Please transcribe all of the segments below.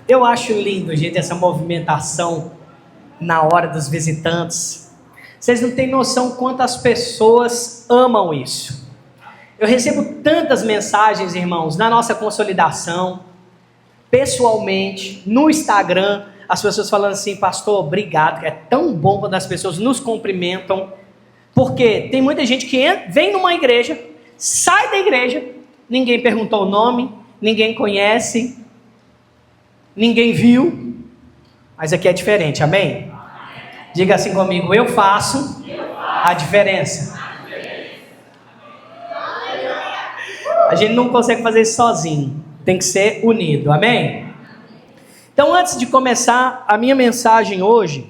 Eu acho lindo, gente, essa movimentação na hora dos visitantes. Vocês não têm noção quantas pessoas amam isso. Eu recebo tantas mensagens, irmãos, na nossa consolidação, pessoalmente, no Instagram, as pessoas falando assim: pastor, obrigado. É tão bom quando as pessoas nos cumprimentam, porque tem muita gente que vem numa igreja, sai da igreja, ninguém perguntou o nome, ninguém conhece, ninguém viu, mas aqui é diferente, amém? Diga assim comigo: eu faço a diferença. A gente não consegue fazer isso sozinho, tem que ser unido, amém? Então, antes de começar, a minha mensagem hoje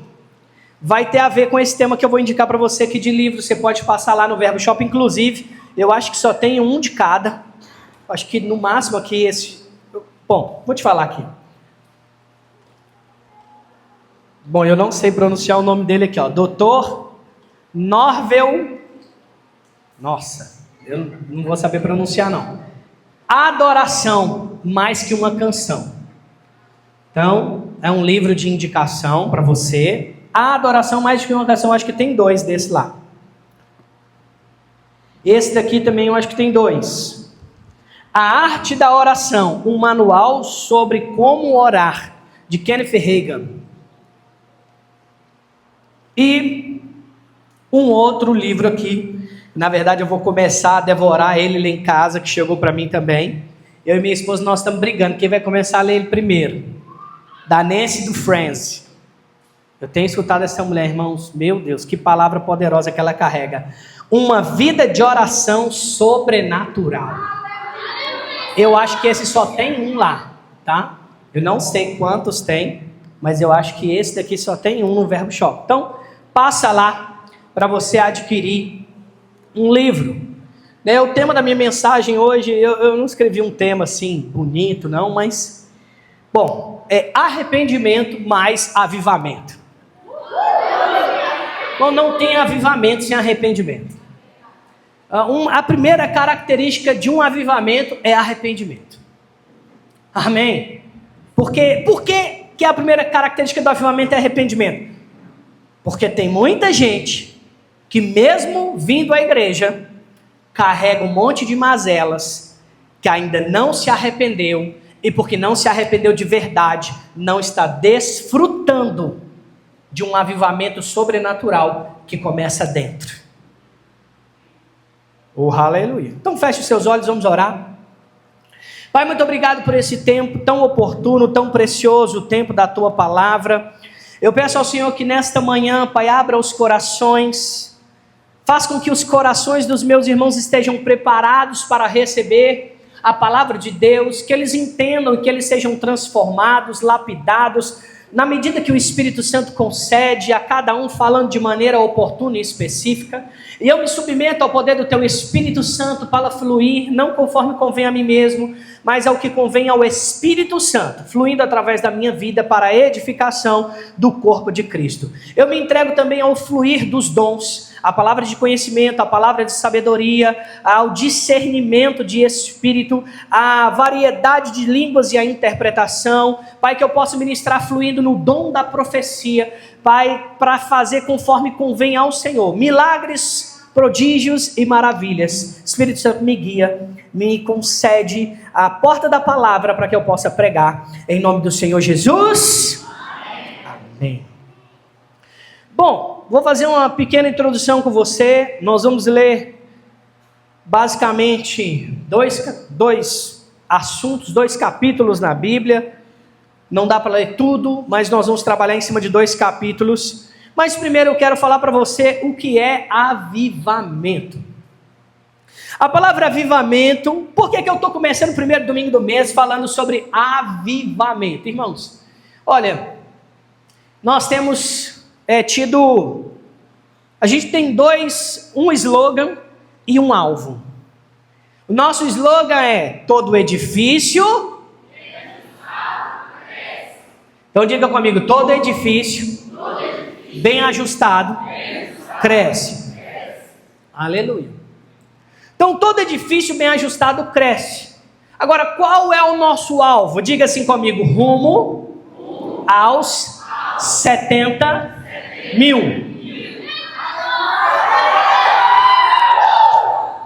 vai ter a ver com esse tema que eu vou indicar para você aqui de livro. Você pode passar lá no Verbo Shop, inclusive, eu acho que só tem um de cada. Acho que no máximo aqui esse... Bom, vou te falar aqui. Bom, eu não sei pronunciar o nome dele aqui, ó. Dr. Norvel... Nossa, eu não vou saber pronunciar, não. Adoração, mais que uma canção. Então, é um livro de indicação para você. A adoração, mais que uma canção, acho que tem 2 desse lá. Esse daqui também eu acho que tem 2. A Arte da Oração, um manual sobre como orar, de Kenneth Hagin. E um outro livro aqui, na verdade eu vou começar a devorar ele lá em casa, que chegou para mim também. Eu e minha esposa, nós estamos brigando, quem vai começar a ler ele primeiro? Da Nancy Dufresne. Eu tenho escutado essa mulher, irmãos, meu Deus, que palavra poderosa que ela carrega. Uma vida de oração sobrenatural. Eu acho que esse só tem um lá, tá? Eu não sei quantos tem, mas eu acho que esse daqui só tem um no Verbo Shop. Então, passa lá para você adquirir um livro. O tema da minha mensagem hoje, eu não escrevi um tema assim bonito, não, mas... Bom, é arrependimento mais avivamento. Bom, não tem avivamento sem arrependimento. A primeira característica de um avivamento é arrependimento. Amém? Por que a primeira característica do avivamento é arrependimento? Porque tem muita gente que mesmo vindo à igreja, carrega um monte de mazelas, que ainda não se arrependeu, e porque não se arrependeu de verdade, não está desfrutando de um avivamento sobrenatural que começa dentro. Oh, aleluia. Então feche os seus olhos, vamos orar. Pai, muito obrigado por esse tempo tão oportuno, tão precioso, o tempo da Tua Palavra. Eu peço ao Senhor que nesta manhã, Pai, abra os corações, faça com que os corações dos meus irmãos estejam preparados para receber a palavra de Deus, que eles entendam e que eles sejam transformados, lapidados, na medida que o Espírito Santo concede a cada um falando de maneira oportuna e específica. E eu me submeto ao poder do Teu Espírito Santo para fluir, não conforme convém a mim mesmo, mas ao que convém ao Espírito Santo, fluindo através da minha vida para a edificação do corpo de Cristo. Eu me entrego também ao fluir dos dons, a palavra de conhecimento, a palavra de sabedoria, ao discernimento de espírito, a variedade de línguas e a interpretação. Pai, que eu possa ministrar fluindo no dom da profecia, Pai, para fazer conforme convém ao Senhor. Milagres, prodígios e maravilhas. Espírito Santo, me guia, me concede a porta da palavra para que eu possa pregar. Em nome do Senhor Jesus. Amém. Bom, vou fazer uma pequena introdução com você. Nós vamos ler basicamente dois assuntos, 2 capítulos na Bíblia. Não dá para ler tudo, mas nós vamos trabalhar em cima de 2 capítulos. Mas primeiro eu quero falar para você o que é avivamento. A palavra avivamento, por que eu estou começando o primeiro domingo do mês falando sobre avivamento? Irmãos, olha, nós temos a gente tem um slogan e um alvo. O nosso slogan é: todo edifício... Então diga comigo: todo edifício bem ajustado cresce. Aleluia. Então todo edifício bem ajustado cresce. Agora, qual é o nosso alvo? Diga assim comigo: rumo aos 70 mil.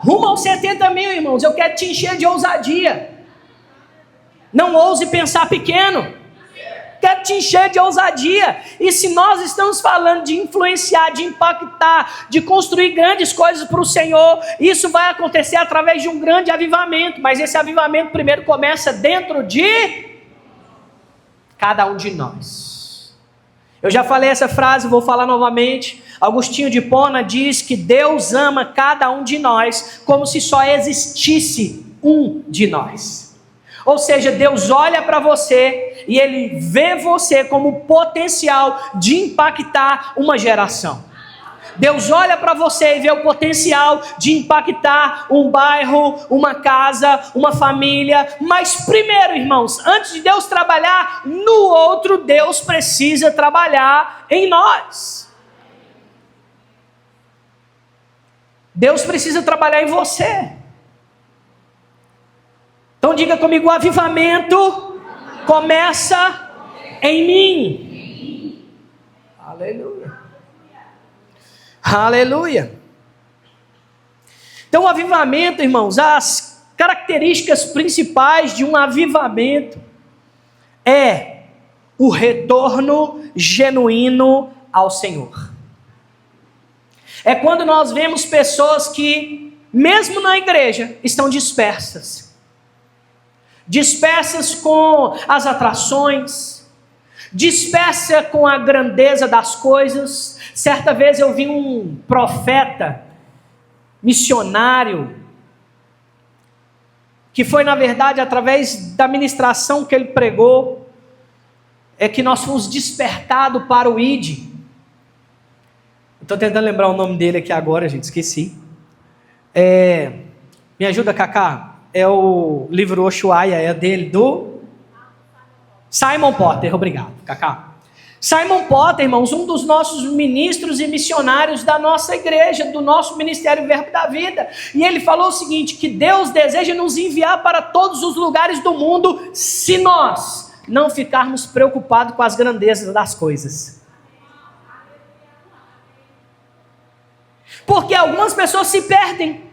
Rumo aos 70 mil, irmãos. Eu quero te encher de ousadia. Não ouse pensar pequeno. Quero te encher de ousadia. E se nós estamos falando de influenciar, de impactar, de construir grandes coisas para o Senhor, isso vai acontecer através de um grande avivamento. Mas esse avivamento primeiro começa dentro de cada um de nós. Eu já falei essa frase, vou falar novamente. Agostinho de Hipona diz que Deus ama cada um de nós como se só existisse um de nós. Ou seja, Deus olha para você e Ele vê você como potencial de impactar uma geração. Deus olha para você e vê o potencial de impactar um bairro, uma casa, uma família. Mas primeiro, irmãos, antes de Deus trabalhar no outro, Deus precisa trabalhar em nós. Deus precisa trabalhar em você. Então diga comigo, o avivamento começa em mim. Aleluia. Aleluia. Então o avivamento, irmãos, as características principais de um avivamento é o retorno genuíno ao Senhor. É quando nós vemos pessoas que, mesmo na igreja, estão dispersas. Dispersas com as atrações, dispersa com a grandeza das coisas. Certa vez eu vi um profeta, missionário, que foi na verdade através da ministração que ele pregou, é que nós fomos despertados para o ID. Estou tentando lembrar o nome dele aqui agora, gente, esqueci. Me ajuda, Cacá. É o livro Ushuaia, é dele, do Simon Potter. Obrigado, Cacá. Simon Potter, irmãos, um dos nossos ministros e missionários da nossa igreja, do nosso Ministério Verbo da Vida. E ele falou o seguinte, que Deus deseja nos enviar para todos os lugares do mundo, se nós não ficarmos preocupados com as grandezas das coisas. Porque algumas pessoas se perdem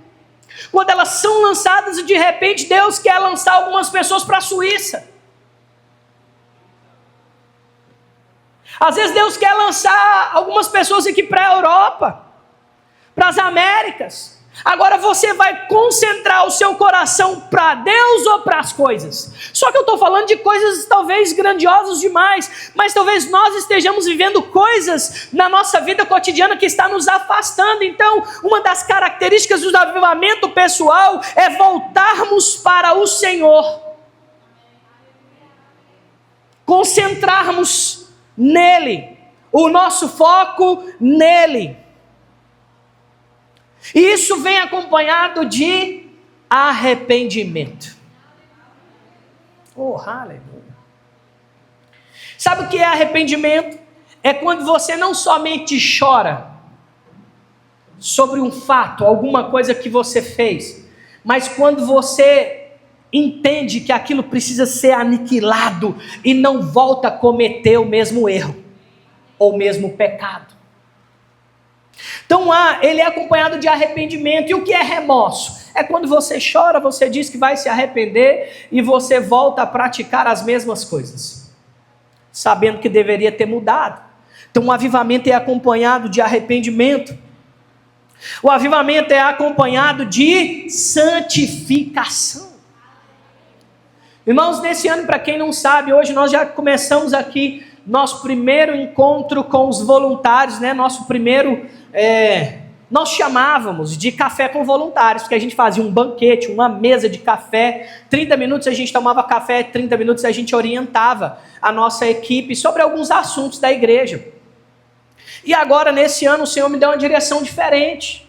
quando elas são lançadas e de repente Deus quer lançar algumas pessoas para a Suíça. Às vezes Deus quer lançar algumas pessoas aqui para a Europa, para as Américas. Agora você vai concentrar o seu coração para Deus ou para as coisas? Só que eu estou falando de coisas talvez grandiosas demais, mas talvez nós estejamos vivendo coisas na nossa vida cotidiana que está nos afastando. Então, uma das características do avivamento pessoal é voltarmos para o Senhor, concentrarmos nele, o nosso foco nele. E isso vem acompanhado de arrependimento. Oh, aleluia. Sabe o que é arrependimento? É quando você não somente chora sobre um fato, alguma coisa que você fez, mas quando você entende que aquilo precisa ser aniquilado e não volta a cometer o mesmo erro ou o mesmo pecado. Então ele é acompanhado de arrependimento. E o que é remorso? É quando você chora, você diz que vai se arrepender e você volta a praticar as mesmas coisas, sabendo que deveria ter mudado. Então o avivamento é acompanhado de arrependimento. O avivamento é acompanhado de santificação. Irmãos, nesse ano, para quem não sabe, hoje nós já começamos aqui nosso primeiro encontro com os voluntários, né? Nosso primeiro, nós chamávamos de café com voluntários, porque a gente fazia um banquete, uma mesa de café, 30 minutos a gente tomava café, 30 minutos a gente orientava a nossa equipe sobre alguns assuntos da igreja. E agora, nesse ano, o Senhor me deu uma direção diferente.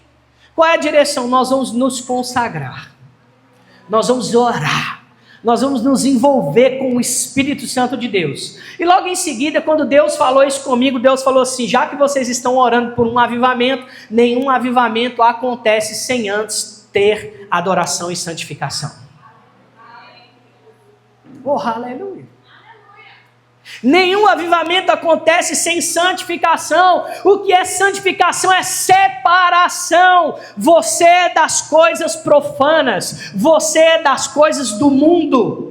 Qual é a direção? Nós vamos nos consagrar, nós vamos orar, nós vamos nos envolver com o Espírito Santo de Deus. E logo em seguida, quando Deus falou isso comigo, Deus falou assim: já que vocês estão orando por um avivamento, nenhum avivamento acontece sem antes ter adoração e santificação. Oh, aleluia. Nenhum avivamento acontece sem santificação. O que é santificação? É separação. Você é das coisas profanas, você é das coisas do mundo.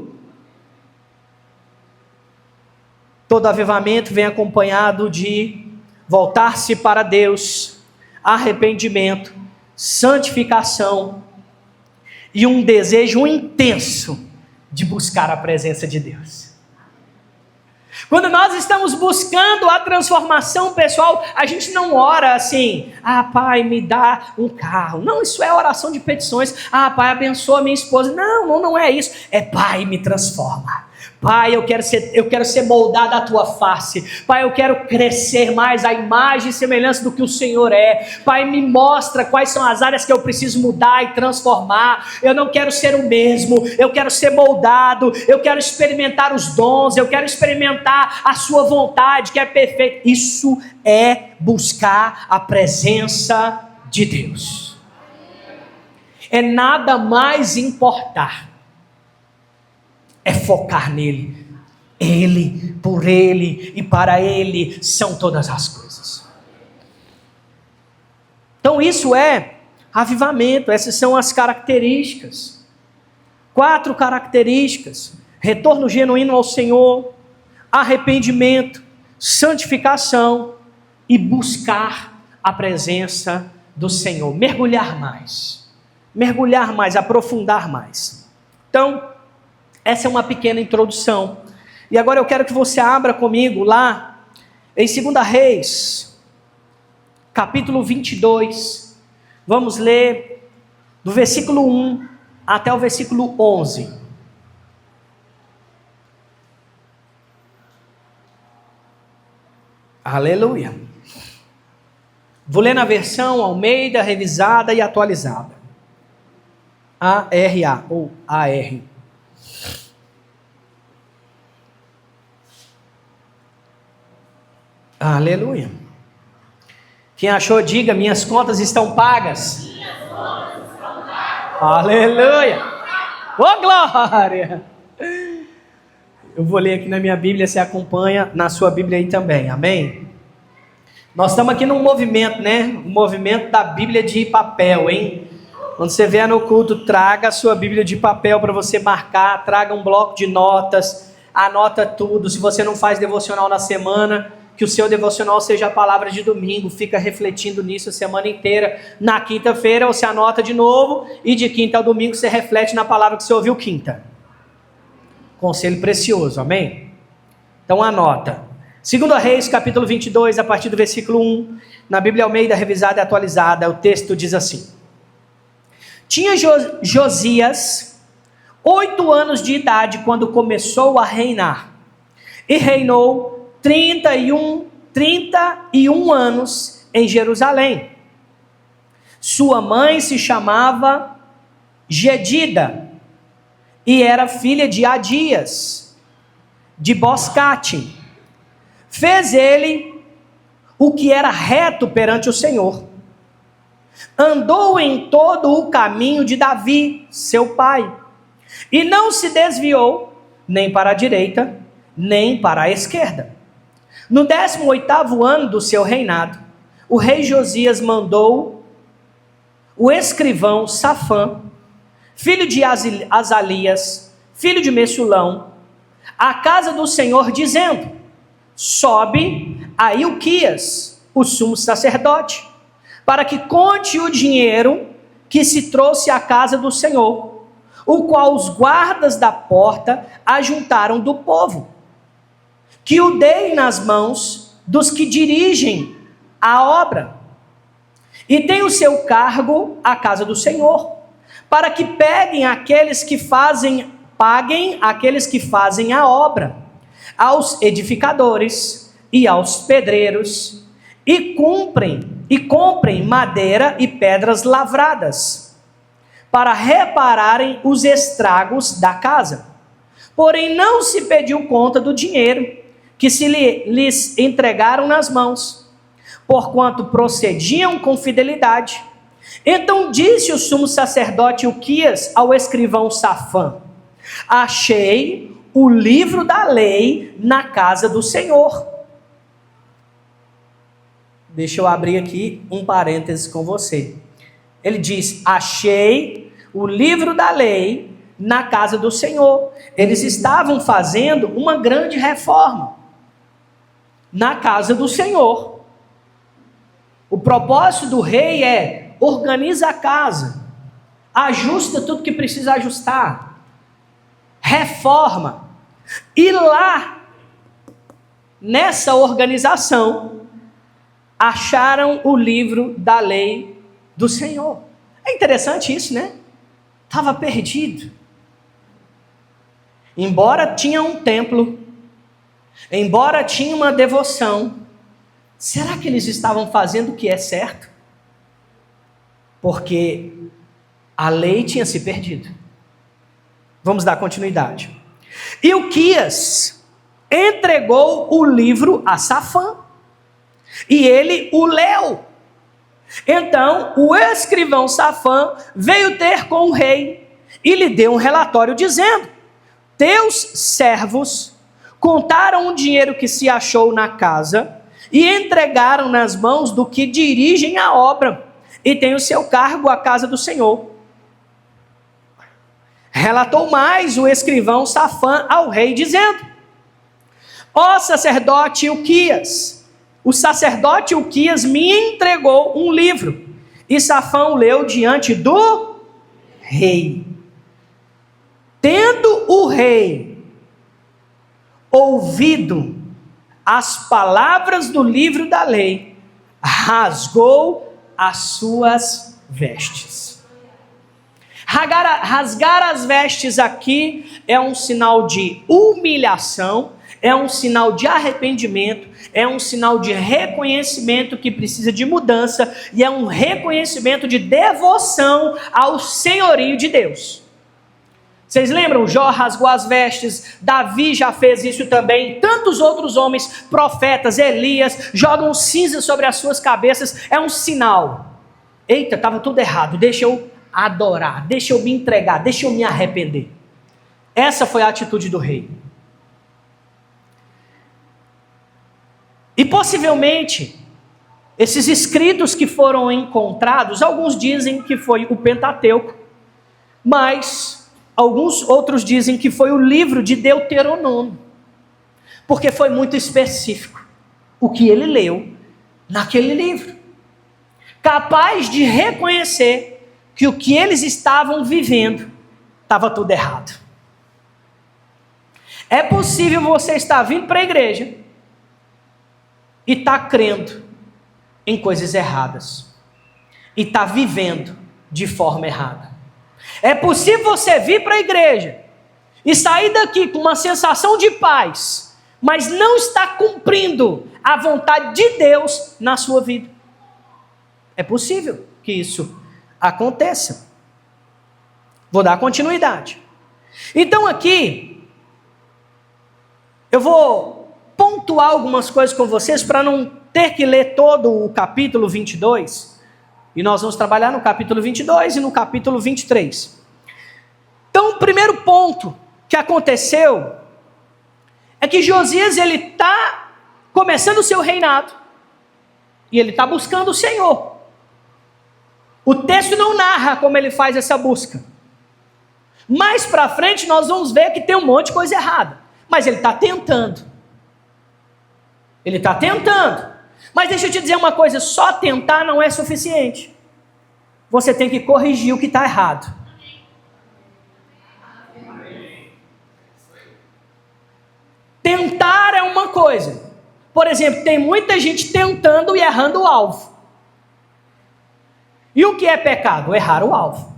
Todo avivamento vem acompanhado de voltar-se para Deus, arrependimento, santificação e um desejo intenso de buscar a presença de Deus. Quando nós estamos buscando a transformação pessoal, a gente não ora assim: ah, Pai, me dá um carro. Não, isso é oração de petições. Ah, Pai, abençoa minha esposa. Não é isso. É: Pai, me transforma. Pai, eu quero ser moldado à tua face. Pai, eu quero crescer mais à imagem e semelhança do que o Senhor é. Pai, me mostra quais são as áreas que eu preciso mudar e transformar. Eu não quero ser o mesmo, eu quero ser moldado, eu quero experimentar os dons, eu quero experimentar a sua vontade, que é perfeita. Isso é buscar a presença de Deus. É nada mais importar. É focar nele. Ele, por ele e para ele são todas as coisas. Então isso é avivamento. Essas são as características. 4 características: retorno genuíno ao Senhor, arrependimento, santificação e buscar a presença do Senhor. Mergulhar mais, aprofundar mais. Então, essa é uma pequena introdução. E agora eu quero que você abra comigo lá em 2 Reis, capítulo 22. Vamos ler do versículo 1 até o versículo 11. Aleluia. Vou ler na versão Almeida, revisada e atualizada. ARA ou AR. Aleluia. Quem achou, diga: minhas contas estão pagas. Aleluia. Ô, glória. Eu vou ler aqui na minha Bíblia, você acompanha na sua Bíblia aí também, amém? Nós estamos aqui num movimento, né? Um movimento da Bíblia de papel, hein? Quando você vier no culto, traga a sua Bíblia de papel para você marcar, traga um bloco de notas, anota tudo. Se você não faz devocional na semana, que o seu devocional seja a palavra de domingo, fica refletindo nisso a semana inteira. Na quinta-feira você anota de novo, e de quinta ao domingo você reflete na palavra que você ouviu quinta. Conselho precioso, amém? Então anota. 2 Reis, capítulo 22, a partir do versículo 1, na Bíblia Almeida, revisada e atualizada, o texto diz assim: Tinha Josias 8 anos de idade quando começou a reinar, e reinou 31 anos em Jerusalém. Sua mãe se chamava Gedida e era filha de Adias, de Boscate. Fez ele o que era reto perante o Senhor. Andou em todo o caminho de Davi, seu pai, e não se desviou nem para a direita, nem para a esquerda. No 18º ano do seu reinado, o rei Josias mandou o escrivão Safã, filho de Azalias, filho de Messulão, à casa do Senhor, dizendo: sobe a Ilquias, o sumo sacerdote, para que conte o dinheiro que se trouxe à casa do Senhor, o qual os guardas da porta ajuntaram do povo, que o dei nas mãos dos que dirigem a obra, e tem o seu cargo a casa do Senhor, para que paguem aqueles que fazem a obra, aos edificadores e aos pedreiros, e comprem madeira e pedras lavradas, para repararem os estragos da casa. Porém não se pediu conta do dinheiro que se lhes entregaram nas mãos, porquanto procediam com fidelidade. Então disse o sumo sacerdote Ilquias ao escrivão Safã: achei o livro da lei na casa do Senhor. Deixa eu abrir aqui um parênteses com você. Ele diz: achei o livro da lei na casa do Senhor. Eles estavam fazendo uma grande reforma na casa do Senhor. O propósito do rei é: organiza a casa, ajusta tudo que precisa ajustar, reforma. E lá, nessa organização, acharam o livro da lei do Senhor. É interessante isso, né? Estava perdido. Embora tinha um templo, embora tinha uma devoção, será que eles estavam fazendo o que é certo? Porque a lei tinha se perdido. Vamos dar continuidade. Hilquias entregou o livro a Safã, e ele o leu. Então o escrivão Safã veio ter com o rei e lhe deu um relatório dizendo: teus servos contaram o dinheiro que se achou na casa e entregaram nas mãos do que dirigem a obra e tem o seu cargo a casa do Senhor. Relatou mais o escrivão Safã ao rei dizendo: ó sacerdote Hilquias, o sacerdote Hilquias me entregou um livro, e Safã o leu diante do rei. Tendo o rei ouvido as palavras do livro da lei, rasgou as suas vestes. Rasgar as vestes aqui é um sinal de humilhação, é um sinal de arrependimento, é um sinal de reconhecimento que precisa de mudança, e é um reconhecimento de devoção ao senhorio de Deus. Vocês lembram? Jó rasgou as vestes, Davi já fez isso também, tantos outros homens, profetas, Elias, jogam cinza sobre as suas cabeças, é um sinal. Eita, estava tudo errado, deixa eu adorar, deixa eu me entregar, deixa eu me arrepender. Essa foi a atitude do rei. E possivelmente, esses escritos que foram encontrados, alguns dizem que foi o Pentateuco, mas alguns outros dizem que foi o livro de Deuteronômio, porque foi muito específico o que ele leu naquele livro, capaz de reconhecer que o que eles estavam vivendo estava tudo errado. É possível você estar vindo para a igreja e estar crendo em coisas erradas, e estar vivendo de forma errada. É possível você vir para a igreja e sair daqui com uma sensação de paz, mas não estar cumprindo a vontade de Deus na sua vida. É possível que isso aconteça. Vou dar continuidade. Então aqui, eu vou pontuar algumas coisas com vocês para não ter que ler todo o capítulo 22. E nós vamos trabalhar no capítulo 22 e no capítulo 23. Então o primeiro ponto que aconteceu é que Josias, ele está começando o seu reinado e ele está buscando o Senhor. O texto não narra como ele faz essa busca. Mais para frente nós vamos ver que tem um monte de coisa errada. Mas ele está tentando. Ele está tentando. Mas deixa eu te dizer uma coisa, só tentar não é suficiente. Você tem que corrigir o que está errado. Tentar é uma coisa. Por exemplo, tem muita gente tentando e errando o alvo. E o que é pecado? Errar o alvo.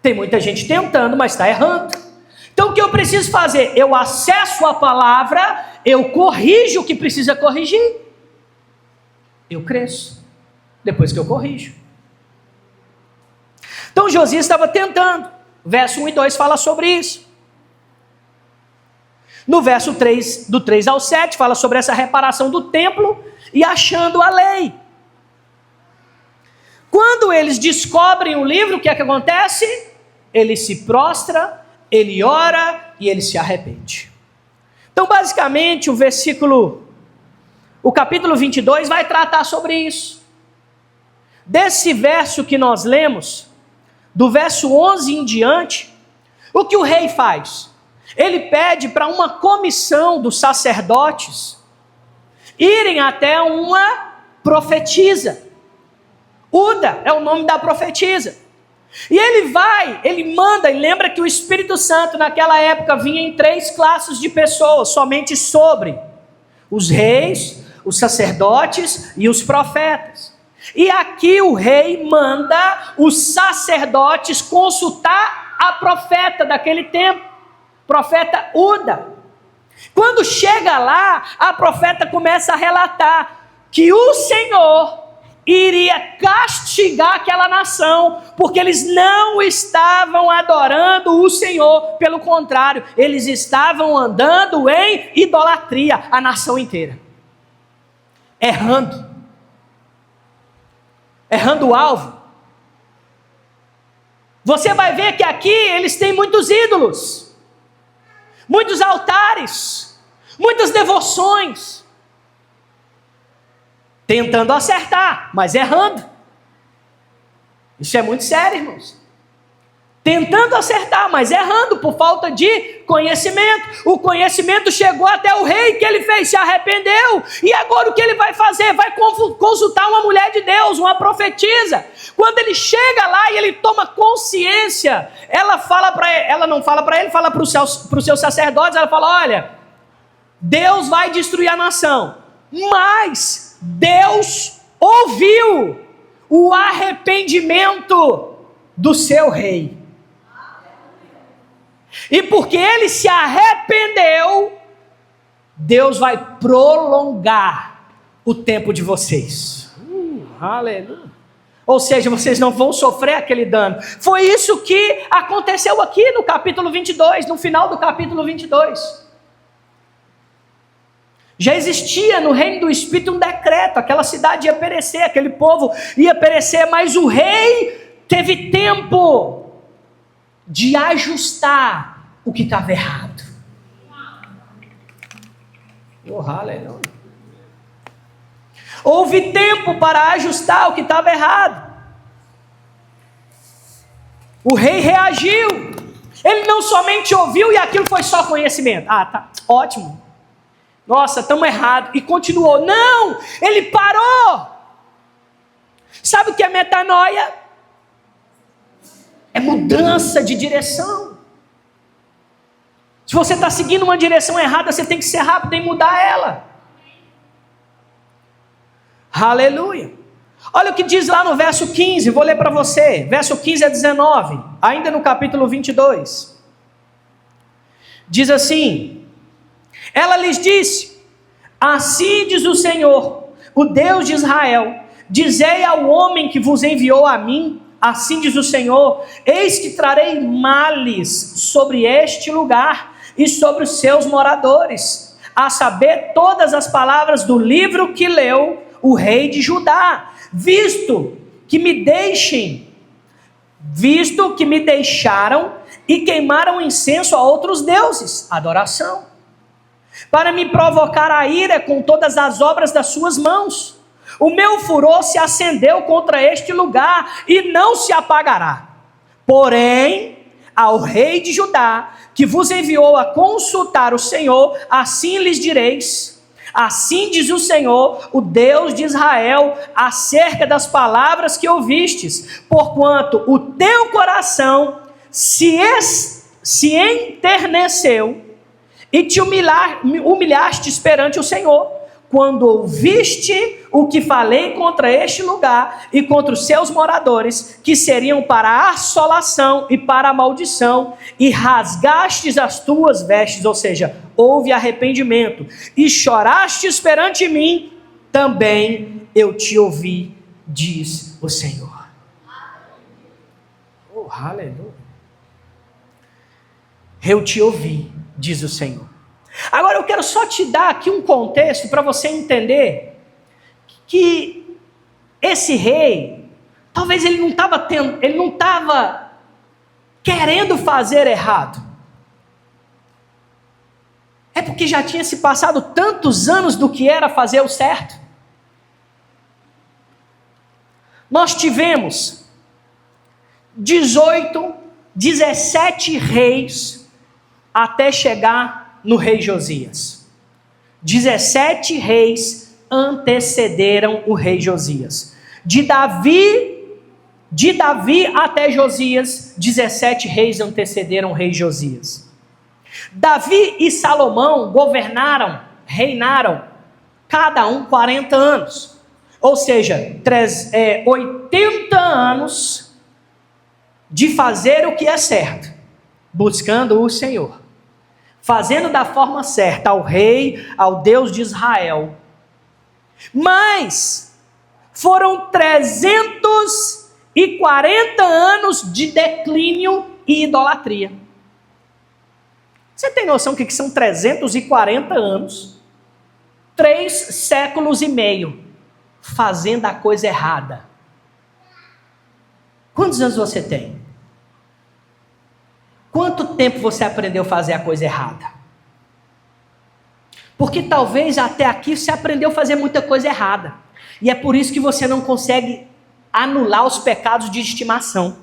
Tem muita gente tentando, mas está errando. Então o que eu preciso fazer? Eu acesso a palavra, eu corrijo o que precisa corrigir. Eu cresço, depois que eu corrijo. Então Josias estava tentando. Verso 1 e 2 fala sobre isso. No verso 3, do 3 ao 7, fala sobre essa reparação do templo e achando a lei. Quando eles descobrem o livro, o que é que acontece? Ele se prostra ele ora e ele se arrepende. Então, basicamente, o capítulo 22 vai tratar sobre isso. Desse verso que nós lemos, do verso 11 em diante, o que o rei faz? Ele pede para uma comissão dos sacerdotes irem até uma profetisa. Uda é o nome da profetisa. E ele manda, e lembra que o Espírito Santo naquela época vinha em 3 classes de pessoas, somente sobre os reis, os sacerdotes e os profetas. E aqui o rei manda os sacerdotes consultar a profeta daquele tempo, profeta Uda. Quando chega lá, a profeta começa a relatar que o Senhor iria castigar aquela nação, porque eles não estavam adorando o Senhor, pelo contrário, eles estavam andando em idolatria, a nação inteira, errando o alvo. Você vai ver que aqui eles têm muitos ídolos, muitos altares, muitas devoções, tentando acertar, mas errando. Isso é muito sério, irmãos. Tentando acertar, mas errando por falta de conhecimento. O conhecimento chegou até o rei, que ele fez? Se arrependeu. E agora o que ele vai fazer? Vai consultar uma mulher de Deus, uma profetisa. Quando ele chega lá e ele toma consciência, ela não fala para ele, fala para os seus sacerdotes, ela fala: olha, Deus vai destruir a nação, mas Deus ouviu o arrependimento do seu rei. E porque ele se arrependeu, Deus vai prolongar o tempo de vocês. Aleluia. Ou seja, vocês não vão sofrer aquele dano. Foi isso que aconteceu aqui no capítulo 22, no final do capítulo 22. Já existia no reino do Espírito um decreto, aquela cidade ia perecer, aquele povo ia perecer, mas o rei teve tempo de ajustar o que estava errado. Aleluia. Houve tempo para ajustar o que estava errado. O rei reagiu. Ele não somente ouviu e aquilo foi só conhecimento. Tá, ótimo. Nossa, estamos errados. E continuou. Não, ele parou. Sabe o que é metanoia? É mudança de direção. Se você está seguindo uma direção errada, você tem que ser rápido em mudar ela. Aleluia. Olha o que diz lá no verso 15, vou ler para você. Verso 15 a 19, ainda no capítulo 22. Diz assim: ela lhes disse: assim diz o Senhor, o Deus de Israel, dizei ao homem que vos enviou a mim, assim diz o Senhor, eis que trarei males sobre este lugar e sobre os seus moradores, a saber, todas as palavras do livro que leu o rei de Judá, visto que me deixaram e queimaram incenso a outros deuses, adoração, para me provocar a ira com todas as obras das suas mãos. O meu furor se acendeu contra este lugar e não se apagará. Porém, ao rei de Judá, que vos enviou a consultar o Senhor, assim lhes direis: assim diz o Senhor, o Deus de Israel, acerca das palavras que ouvistes, porquanto o teu coração se enterneceu e te humilhaste perante o Senhor, quando ouviste o que falei contra este lugar e contra os seus moradores, que seriam para a assolação e para a maldição, e rasgastes as tuas vestes, ou seja, houve arrependimento, e chorastes perante mim, também eu te ouvi, diz o Senhor. Aleluia. Eu te ouvi, diz o Senhor. Agora eu quero só te dar aqui um contexto para você entender que esse rei, talvez ele não estava querendo fazer errado, É porque já tinha se passado tantos anos do que era fazer o certo. Nós tivemos 17 reis até chegar no rei Josias. 17 reis antecederam o rei Josias. De Davi até Josias, 17 reis antecederam o rei Josias. Davi e Salomão reinaram, cada um 40 anos. Ou seja, 80 anos de fazer o que é certo, buscando o Senhor, fazendo da forma certa ao rei, ao Deus de Israel. Mas foram 340 anos de declínio e idolatria. Você tem noção que são 340 anos, 3 séculos e meio, fazendo a coisa errada? Quantos anos você tem? Quanto tempo você aprendeu a fazer a coisa errada? Porque talvez até aqui você aprendeu a fazer muita coisa errada. E é por isso que você não consegue anular os pecados de estimação.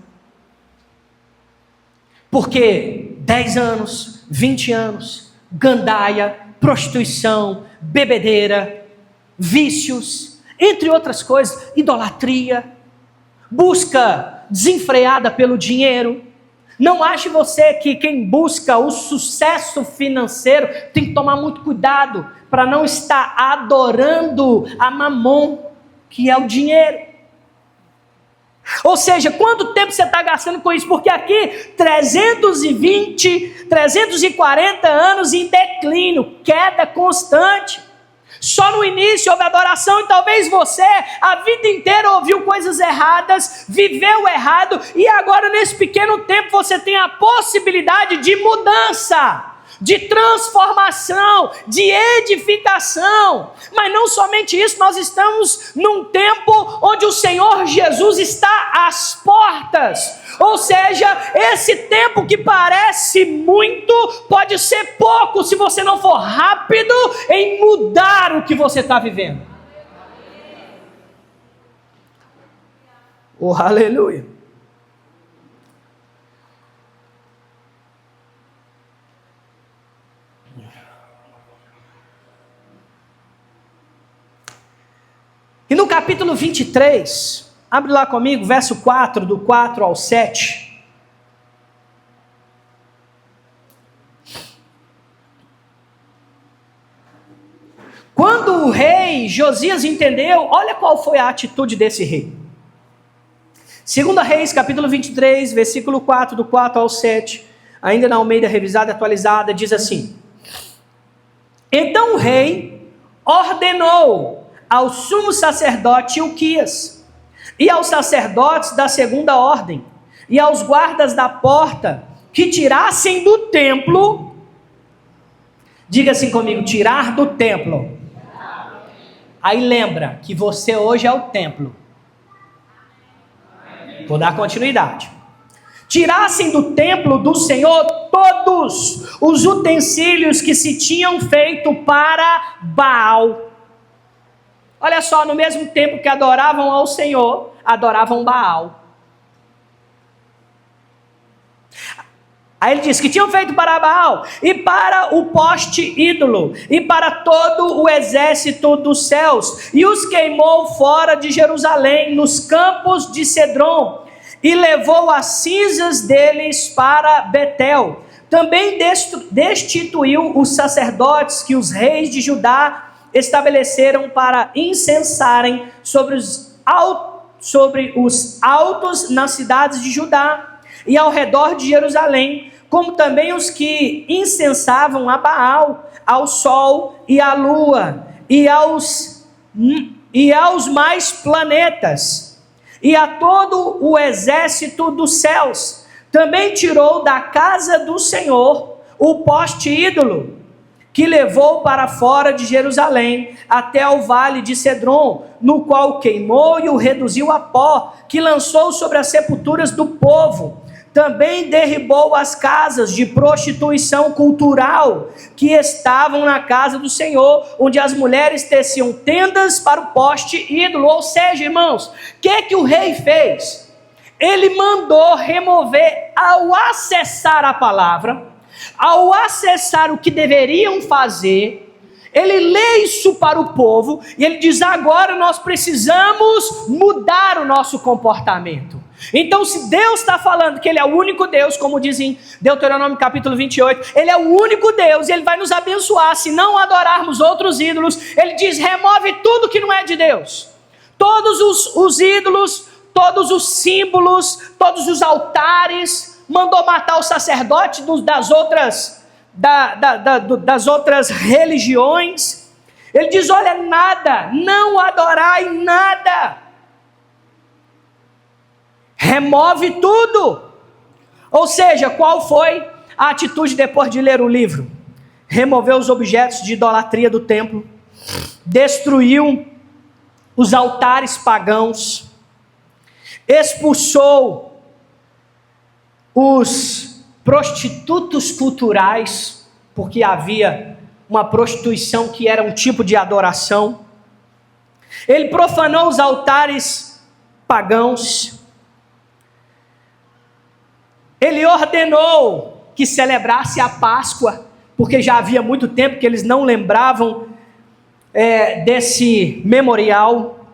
Porque 10 anos, 20 anos, gandaia, prostituição, bebedeira, vícios, entre outras coisas, idolatria, busca desenfreada pelo dinheiro. Não ache você que quem busca o sucesso financeiro tem que tomar muito cuidado para não estar adorando a mamon, que é o dinheiro. Ou seja, quanto tempo você está gastando com isso? Porque aqui 340 anos em declínio, queda constante. Só no início houve adoração e talvez você a vida inteira ouviu coisas erradas, viveu errado e agora nesse pequeno tempo você tem a possibilidade de mudança, de transformação, de edificação. Mas não somente isso, nós estamos num tempo onde o Senhor Jesus está às portas. Ou seja, esse tempo que parece muito, pode ser pouco se você não for rápido em mudar o que você está vivendo. Oh, aleluia. E no capítulo 23, abre lá comigo, verso 4, do 4 ao 7. Quando o rei Josias entendeu, olha qual foi a atitude desse rei. 2 Reis, capítulo 23, versículo 4, do 4 ao 7, ainda na Almeida Revisada e Atualizada, diz assim: Então o rei ordenou ao sumo sacerdote Hilquias, e aos sacerdotes da segunda ordem, e aos guardas da porta, que tirassem do templo, diga assim comigo, tirar do templo. Aí lembra que você hoje é o templo. Vou dar continuidade. Tirassem do templo do Senhor todos os utensílios que se tinham feito para Baal. Olha só, no mesmo tempo que adoravam ao Senhor, adoravam Baal. Aí ele diz que tinham feito para Baal, e para o poste ídolo, e para todo o exército dos céus, e os queimou fora de Jerusalém, nos campos de Cedron, e levou as cinzas deles para Betel. Também destituiu os sacerdotes que os reis de Judá estabeleceram para incensarem sobre os altos nas cidades de Judá e ao redor de Jerusalém, como também os que incensavam a Baal, ao sol e à lua, e aos mais planetas, e a todo o exército dos céus. Também tirou da casa do Senhor o poste ídolo, que levou para fora de Jerusalém, até ao vale de Cedron, no qual queimou e o reduziu a pó, que lançou sobre as sepulturas do povo. também derribou as casas de prostituição cultural que estavam na casa do Senhor, onde as mulheres teciam tendas para o poste ídolo. Ou seja, irmãos, o que o rei fez? Ele mandou remover, ao acessar a palavra, ao acessar o que deveriam fazer, ele lê isso para o povo e ele diz: agora nós precisamos mudar o nosso comportamento. Então, se Deus está falando que Ele é o único Deus, como diz em Deuteronômio capítulo 28, Ele é o único Deus, Ele vai nos abençoar se não adorarmos outros ídolos. Ele diz: remove tudo que não é de Deus, todos os ídolos, todos os símbolos, todos os altares. Mandou matar os sacerdotes das outras religiões. Ele diz: olha, nada, não adorai nada. Remove tudo. Ou seja, qual foi a atitude depois de ler o livro? Removeu os objetos de idolatria do templo, destruiu os altares pagãos, expulsou os prostitutos culturais, porque havia uma prostituição que era um tipo de adoração. Ele profanou os altares pagãos. Ele ordenou que celebrasse a Páscoa, porque já havia muito tempo que eles não lembravam desse memorial.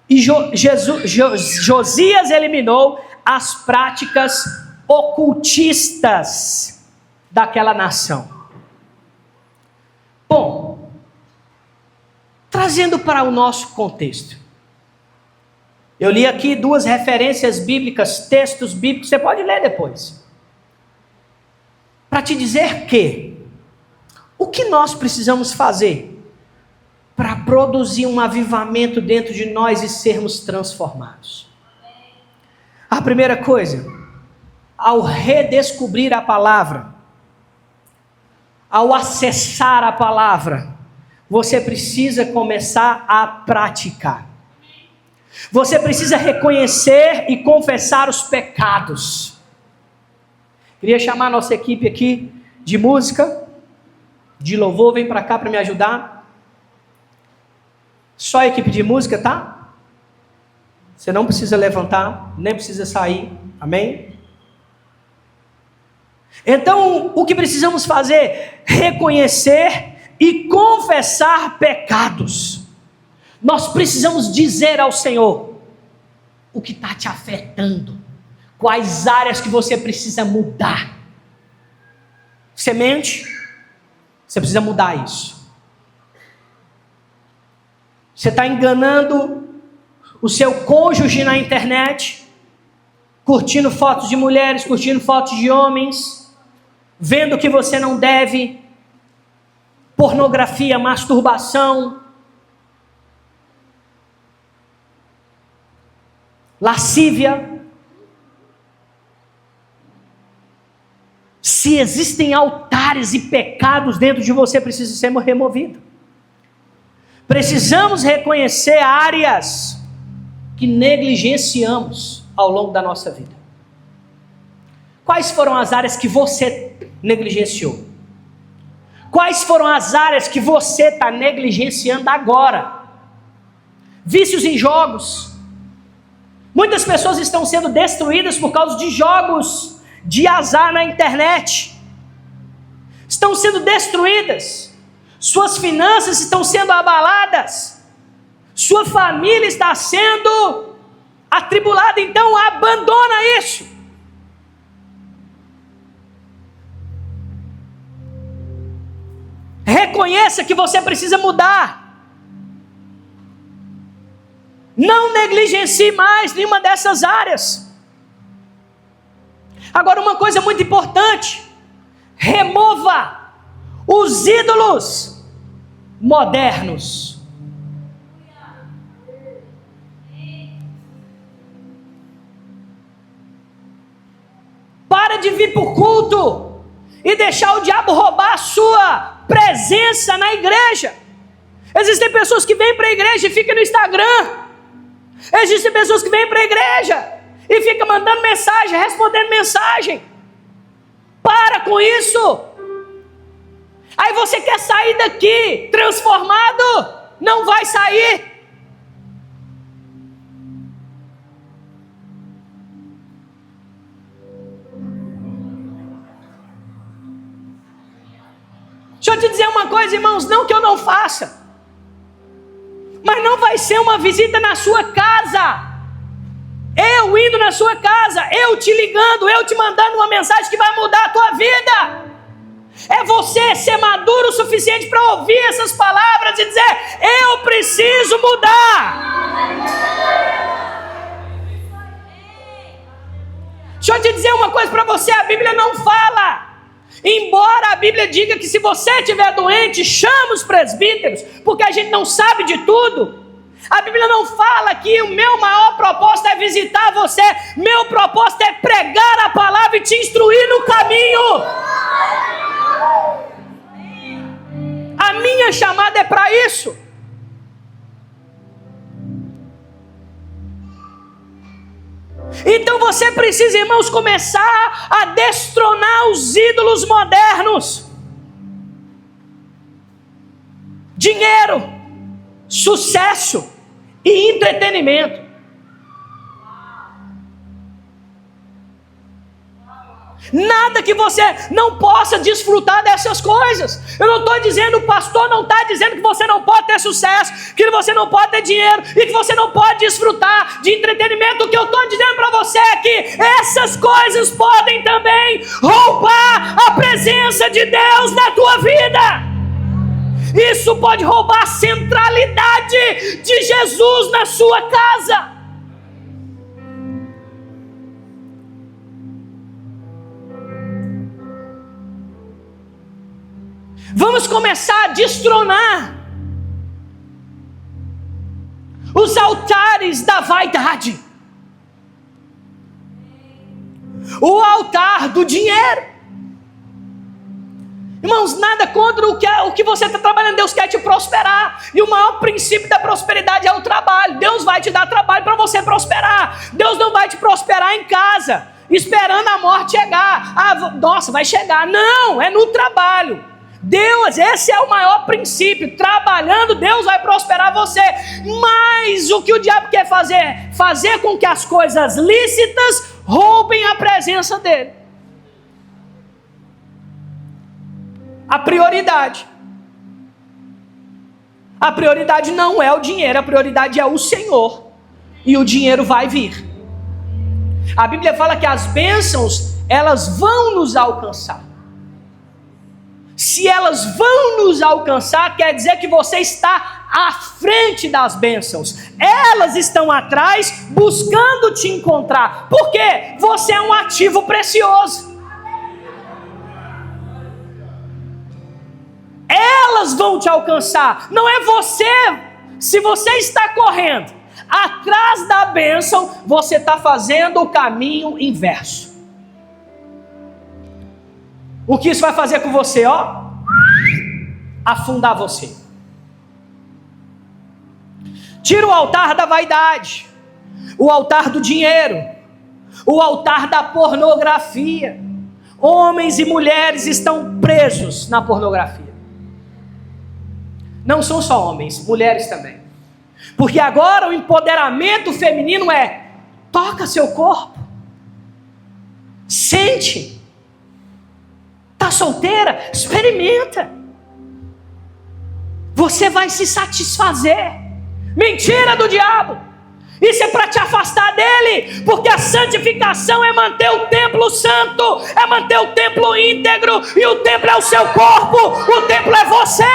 E Josias eliminou as práticas ocultistas daquela nação. Bom, trazendo para o nosso contexto, eu li aqui 2 referências bíblicas, textos bíblicos, você pode ler depois, para te dizer que o que nós precisamos fazer para produzir um avivamento dentro de nós e sermos transformados. A primeira coisa, ao redescobrir a palavra, ao acessar a palavra, você precisa começar a praticar. Você precisa reconhecer e confessar os pecados. Queria chamar a nossa equipe aqui de música, de louvor, vem para cá para me ajudar. Só a equipe de música, tá? Você não precisa levantar, nem precisa sair, amém? Então, o que precisamos fazer? Reconhecer e confessar pecados. Nós precisamos dizer ao Senhor o que está te afetando, quais áreas que você precisa mudar. Você mente? Você precisa mudar isso. Você está enganando o seu cônjuge na internet, curtindo fotos de mulheres, curtindo fotos de homens, vendo que você não deve, pornografia, masturbação, lascívia. Se existem altares e pecados dentro de você, precisa ser removido. Precisamos reconhecer áreas que negligenciamos ao longo da nossa vida. Quais foram as áreas que você negligenciou? Quais foram as áreas que você está negligenciando agora? Vícios em jogos. Muitas pessoas estão sendo destruídas por causa de jogos de azar na internet. Estão sendo destruídas. Suas finanças estão sendo abaladas. Sua família está sendo atribulada. Então abandona isso. Reconheça que você precisa mudar. Não negligencie mais nenhuma dessas áreas. Agora, uma coisa muito importante: remova os ídolos modernos. Para de vir para o culto e deixar o diabo roubar a sua presença na igreja. Existem pessoas que vêm para a igreja e ficam no Instagram. Existem pessoas que vêm para a igreja e fica mandando mensagem, respondendo mensagem. Para com isso. Aí você quer sair daqui transformado? Não vai sair. Deixa eu te dizer uma coisa, irmãos, não que eu não faça, mas não vai ser uma visita na sua casa, eu indo na sua casa, eu te ligando, eu te mandando uma mensagem que vai mudar a tua vida. É você ser maduro o suficiente para ouvir essas palavras e dizer: eu preciso mudar. Deixa eu te dizer uma coisa para você, a Bíblia não fala. Embora a Bíblia diga que se você estiver doente, chama os presbíteros, porque a gente não sabe de tudo. A Bíblia não fala que o meu maior propósito é visitar você. Meu propósito é pregar a palavra e te instruir no caminho. A minha chamada é para isso. Então você precisa, irmãos, começar a destronar os ídolos modernos. Dinheiro, sucesso e entretenimento. Nada que você não possa desfrutar dessas coisas. Eu não estou dizendo, o pastor não está dizendo que você não pode ter sucesso, que você não pode ter dinheiro e que você não pode desfrutar de entretenimento. O que eu estou dizendo para você é que essas coisas podem também roubar a presença de Deus na tua vida. Isso pode roubar a centralidade de Jesus na sua casa. Vamos começar a destronar os altares da vaidade, o altar do dinheiro. Irmãos, nada contra o que você está trabalhando. Deus quer te prosperar, e o maior princípio da prosperidade é o trabalho. Deus vai te dar trabalho para você prosperar. Deus não vai te prosperar em casa, esperando a morte chegar. Nossa, vai chegar. Não, é no trabalho. Deus, esse é o maior princípio. Trabalhando, Deus vai prosperar você. Mas o que o diabo quer fazer? Fazer com que as coisas lícitas roubem a presença dele. A prioridade não é o dinheiro, a prioridade é o Senhor. E o dinheiro vai vir. A Bíblia fala que as bênçãos, elas vão nos alcançar. Se elas vão nos alcançar, quer dizer que você está à frente das bênçãos. Elas estão atrás, buscando te encontrar. Por quê? Você é um ativo precioso. Elas vão te alcançar. Não é você. Se você está correndo atrás da bênção, você está fazendo o caminho inverso. O que isso vai fazer com você, ó? Afundar você. Tira o altar da vaidade, o altar do dinheiro, o altar da pornografia. Homens e mulheres estão presos na pornografia. Não são só homens, mulheres também. Porque agora o empoderamento feminino é: toca seu corpo, sente. Está solteira? Experimenta. Você vai se satisfazer. Mentira do diabo. Isso é para te afastar dele. Porque a santificação é manter o templo santo, é manter o templo íntegro. E o templo é o seu corpo, o templo é você.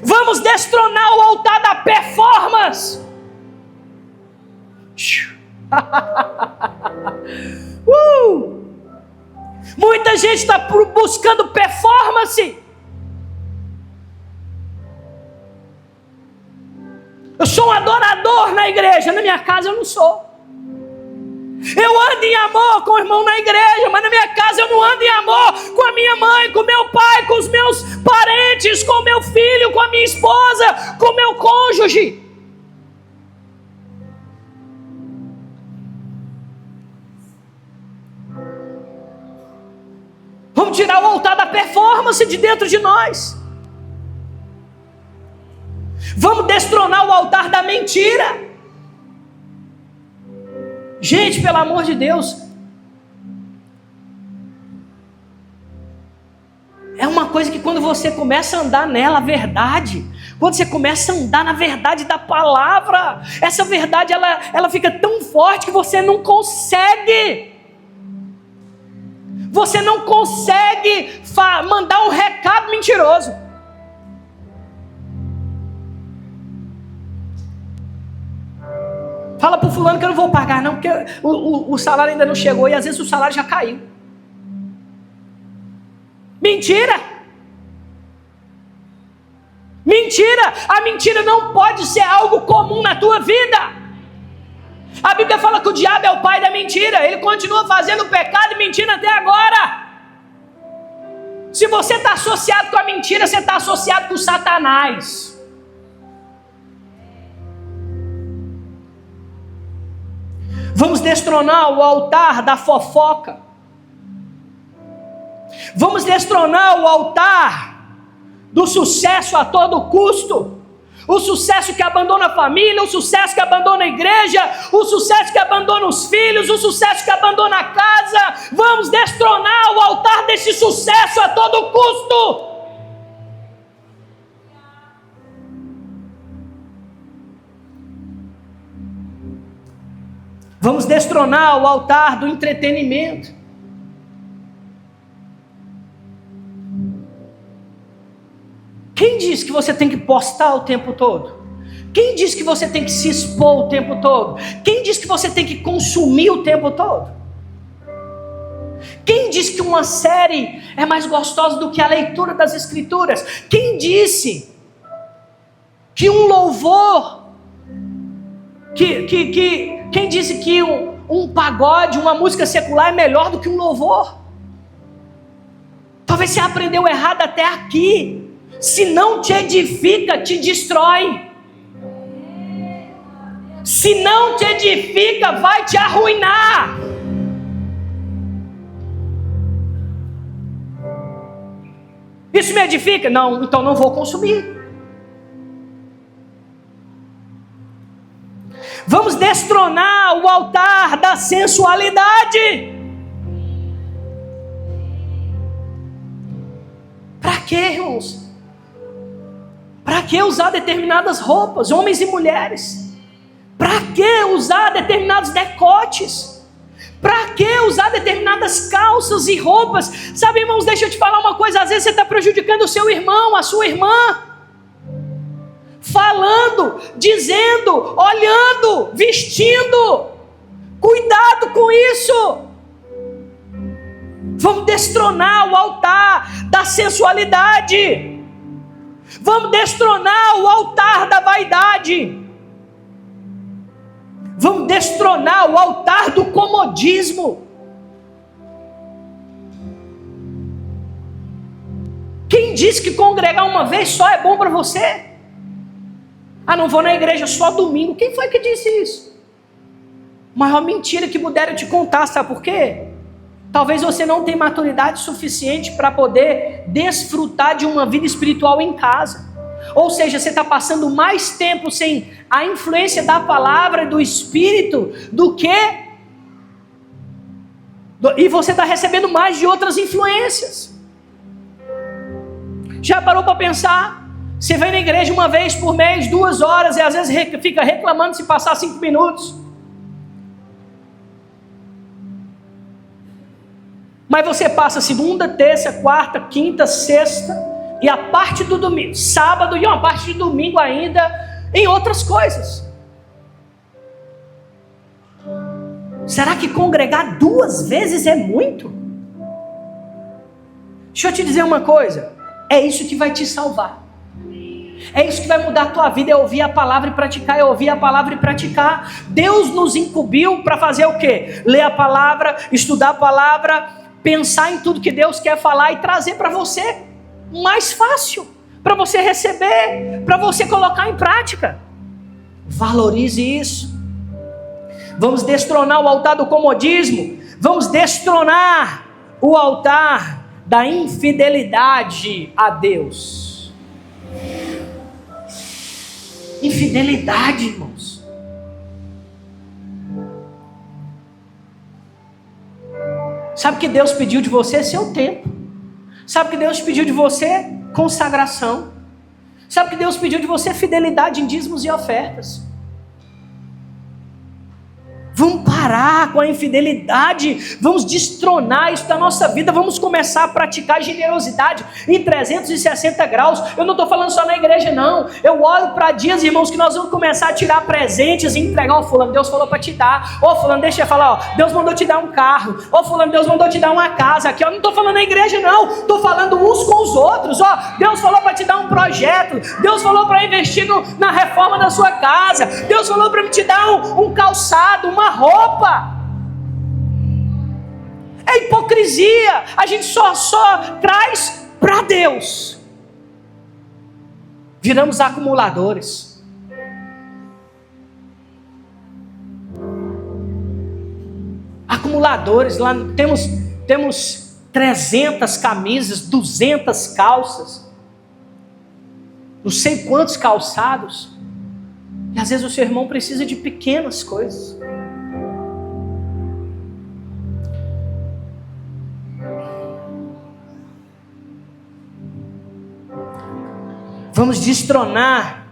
Vamos destronar o altar da performance. Muita gente está buscando performance. Eu sou um adorador na igreja, na minha casa eu não sou. Eu ando em amor com o irmão na igreja, mas na minha casa eu não ando em amor com a minha mãe, com meu pai, com os meus parentes, com o meu filho, com a minha esposa, com o meu cônjuge. Vamos tirar o altar da performance de dentro de nós. Vamos destronar o altar da mentira. Gente, pelo amor de Deus, é uma coisa que quando você começa a andar nela, a verdade, quando você começa a andar na verdade da palavra, essa verdade ela fica tão forte que você não consegue mandar um recado mentiroso. Fala para o fulano que eu não vou pagar não, porque o salário ainda não chegou e às vezes o salário já caiu. Mentira! Mentira! A mentira não pode ser algo comum na tua vida. A Bíblia fala que o diabo é o pai da mentira. Ele continua fazendo pecado e mentindo até agora. Se você está associado com a mentira, você está associado com Satanás. Vamos destronar o altar da fofoca. Vamos destronar o altar do sucesso a todo custo. O sucesso que abandona a família, o sucesso que abandona a igreja, o sucesso que abandona os filhos, o sucesso que abandona a casa. Vamos destronar o altar desse sucesso a todo custo. Vamos destronar o altar do entretenimento. Quem diz que você tem que postar o tempo todo? Quem diz que você tem que se expor o tempo todo? Quem diz que você tem que consumir o tempo todo? Quem diz que uma série é mais gostosa do que a leitura das Escrituras? Quem disse que um louvor, quem disse que um pagode, uma música secular é melhor do que um louvor? Talvez você aprendeu errado até aqui. Se não te edifica, te destrói. Se não te edifica, vai te arruinar. Isso me edifica? Não, então não vou consumir. Vamos destronar o altar da sensualidade. Para quê, irmãos? Para que usar determinadas roupas, homens e mulheres? Para que usar determinados decotes? Para que usar determinadas calças e roupas? Sabe, irmãos, deixa eu te falar uma coisa. Às vezes você está prejudicando o seu irmão, a sua irmã. Falando, dizendo, olhando, vestindo. Cuidado com isso. Vamos destronar o altar da sensualidade. Vamos destronar o altar da vaidade. Vamos destronar o altar do comodismo. Quem disse que congregar uma vez só é bom para você? Ah, não vou na igreja só domingo. Quem foi que disse isso? Maior mentira que puderam te contar, sabe por quê? Talvez você não tenha maturidade suficiente para poder desfrutar de uma vida espiritual em casa. Ou seja, você está passando mais tempo sem a influência da palavra e do Espírito do que... E você está recebendo mais de outras influências. Já parou para pensar? Você vem na igreja uma vez por mês, 2 horas, e às vezes fica reclamando se passar 5 minutos. Mas você passa segunda, terça, quarta, quinta, sexta, e a parte do domingo, sábado e uma parte de domingo ainda, em outras coisas. Será que congregar 2 vezes é muito? Deixa eu te dizer uma coisa, é isso que vai te salvar. É isso que vai mudar a tua vida, é ouvir a palavra e praticar, é ouvir a palavra e praticar. Deus nos incumbiu para fazer o quê? Ler a palavra, estudar a palavra, pensar em tudo que Deus quer falar e trazer para você mais fácil, para você receber, para você colocar em prática. Valorize isso. Vamos destronar o altar do comodismo. Vamos destronar o altar da infidelidade a Deus. Infidelidade, irmãos. Sabe o que Deus pediu de você? Seu tempo. Sabe o que Deus pediu de você? Consagração. Sabe o que Deus pediu de você? Fidelidade em dízimos e ofertas. Vamos parar com a infidelidade, vamos destronar isso da nossa vida, vamos começar a praticar generosidade em 360 graus. Eu não estou falando só na igreja não, eu olho para dias, irmãos, que nós vamos começar a tirar presentes e entregar. Ó, fulano, Deus falou para te dar. Ó, fulano, deixa eu falar, ó, Deus mandou te dar um carro. Ó, fulano, Deus mandou te dar uma casa aqui. Eu não estou falando na igreja não, estou falando uns com os outros. Ó, Deus falou para te dar um projeto, Deus falou para investir na reforma da sua casa, Deus falou para te dar um calçado, uma roupa. É hipocrisia. A gente só traz para Deus. Viramos acumuladores. Acumuladores. Lá temos 300 camisas, 200 calças, não sei quantos calçados. E às vezes o seu irmão precisa de pequenas coisas. Vamos destronar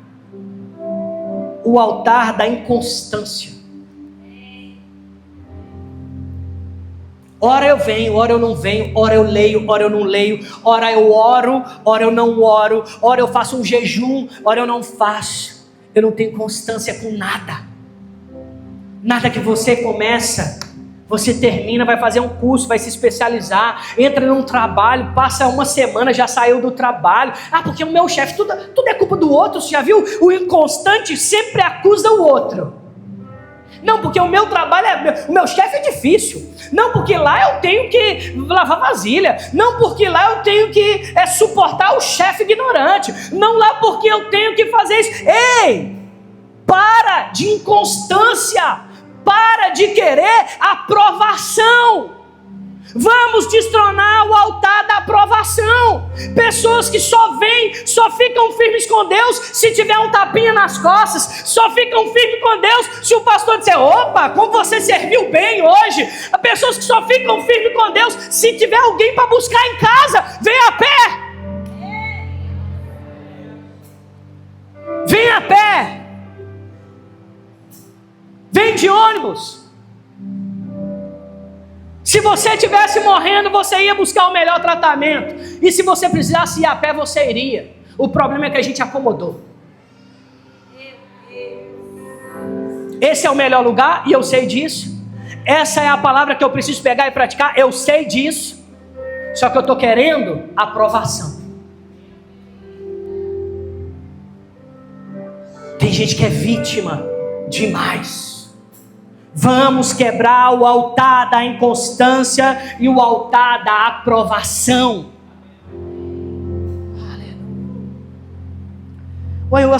o altar da inconstância. Ora eu venho, ora eu não venho, ora eu leio, ora eu não leio, ora eu oro, ora eu não oro, ora eu faço um jejum, ora eu não faço. Eu não tenho constância com nada. Nada que você começa, você termina, vai fazer um curso, vai se especializar, entra num trabalho, passa uma semana, já saiu do trabalho. Ah, porque o meu chefe, tudo é culpa do outro. Você já viu? O inconstante sempre acusa o outro. Não, porque o meu trabalho o meu chefe é difícil. Não, porque lá eu tenho que lavar vasilha. Não, porque lá eu tenho que suportar o chefe ignorante. Não, lá porque eu tenho que fazer isso. Ei, para de inconstância. Para de querer aprovação. Vamos destronar o altar da aprovação. Pessoas que só ficam firmes com Deus se tiver um tapinha nas costas. Só ficam firmes com Deus se o pastor disser: opa, como você serviu bem hoje. Pessoas que só ficam firmes com Deus se tiver alguém para buscar em casa. Vem a pé. Vem a pé. Vem de ônibus. Se você estivesse morrendo, você ia buscar o melhor tratamento. E se você precisasse ir a pé, você iria. O problema é que a gente acomodou. Esse é o melhor lugar e eu sei disso. Essa é a palavra que eu preciso pegar e praticar. Eu sei disso. Só que eu estou querendo aprovação. Tem gente que é vítima demais. Vamos quebrar o altar da inconstância e o altar da aprovação. Olha,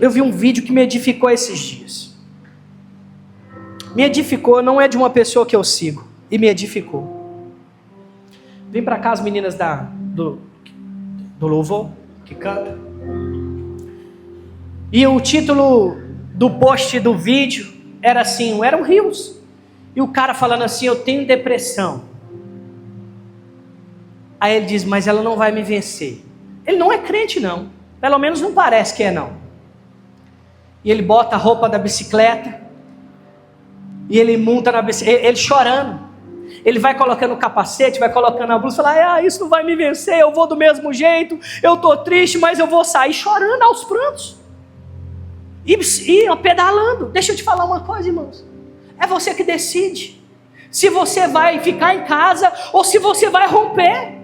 eu vi um vídeo que me edificou esses dias. Me edificou, não é de uma pessoa que eu sigo, e me edificou. Vem pra cá as meninas do louvor, que canta. E o título do post do vídeo era assim, eram rios. E o cara falando assim: eu tenho depressão. Aí ele diz: mas ela não vai me vencer. Ele não é crente não. Pelo menos não parece que é não. E ele bota a roupa da bicicleta. E ele monta na bicicleta. Ele chorando. Ele vai colocando o capacete, vai colocando a blusa. Fala: ah, isso não vai me vencer. Eu vou do mesmo jeito. Eu estou triste, mas eu vou sair chorando aos prantos. E pedalando. Deixa eu te falar uma coisa, irmãos. É você que decide se você vai ficar em casa ou se você vai romper.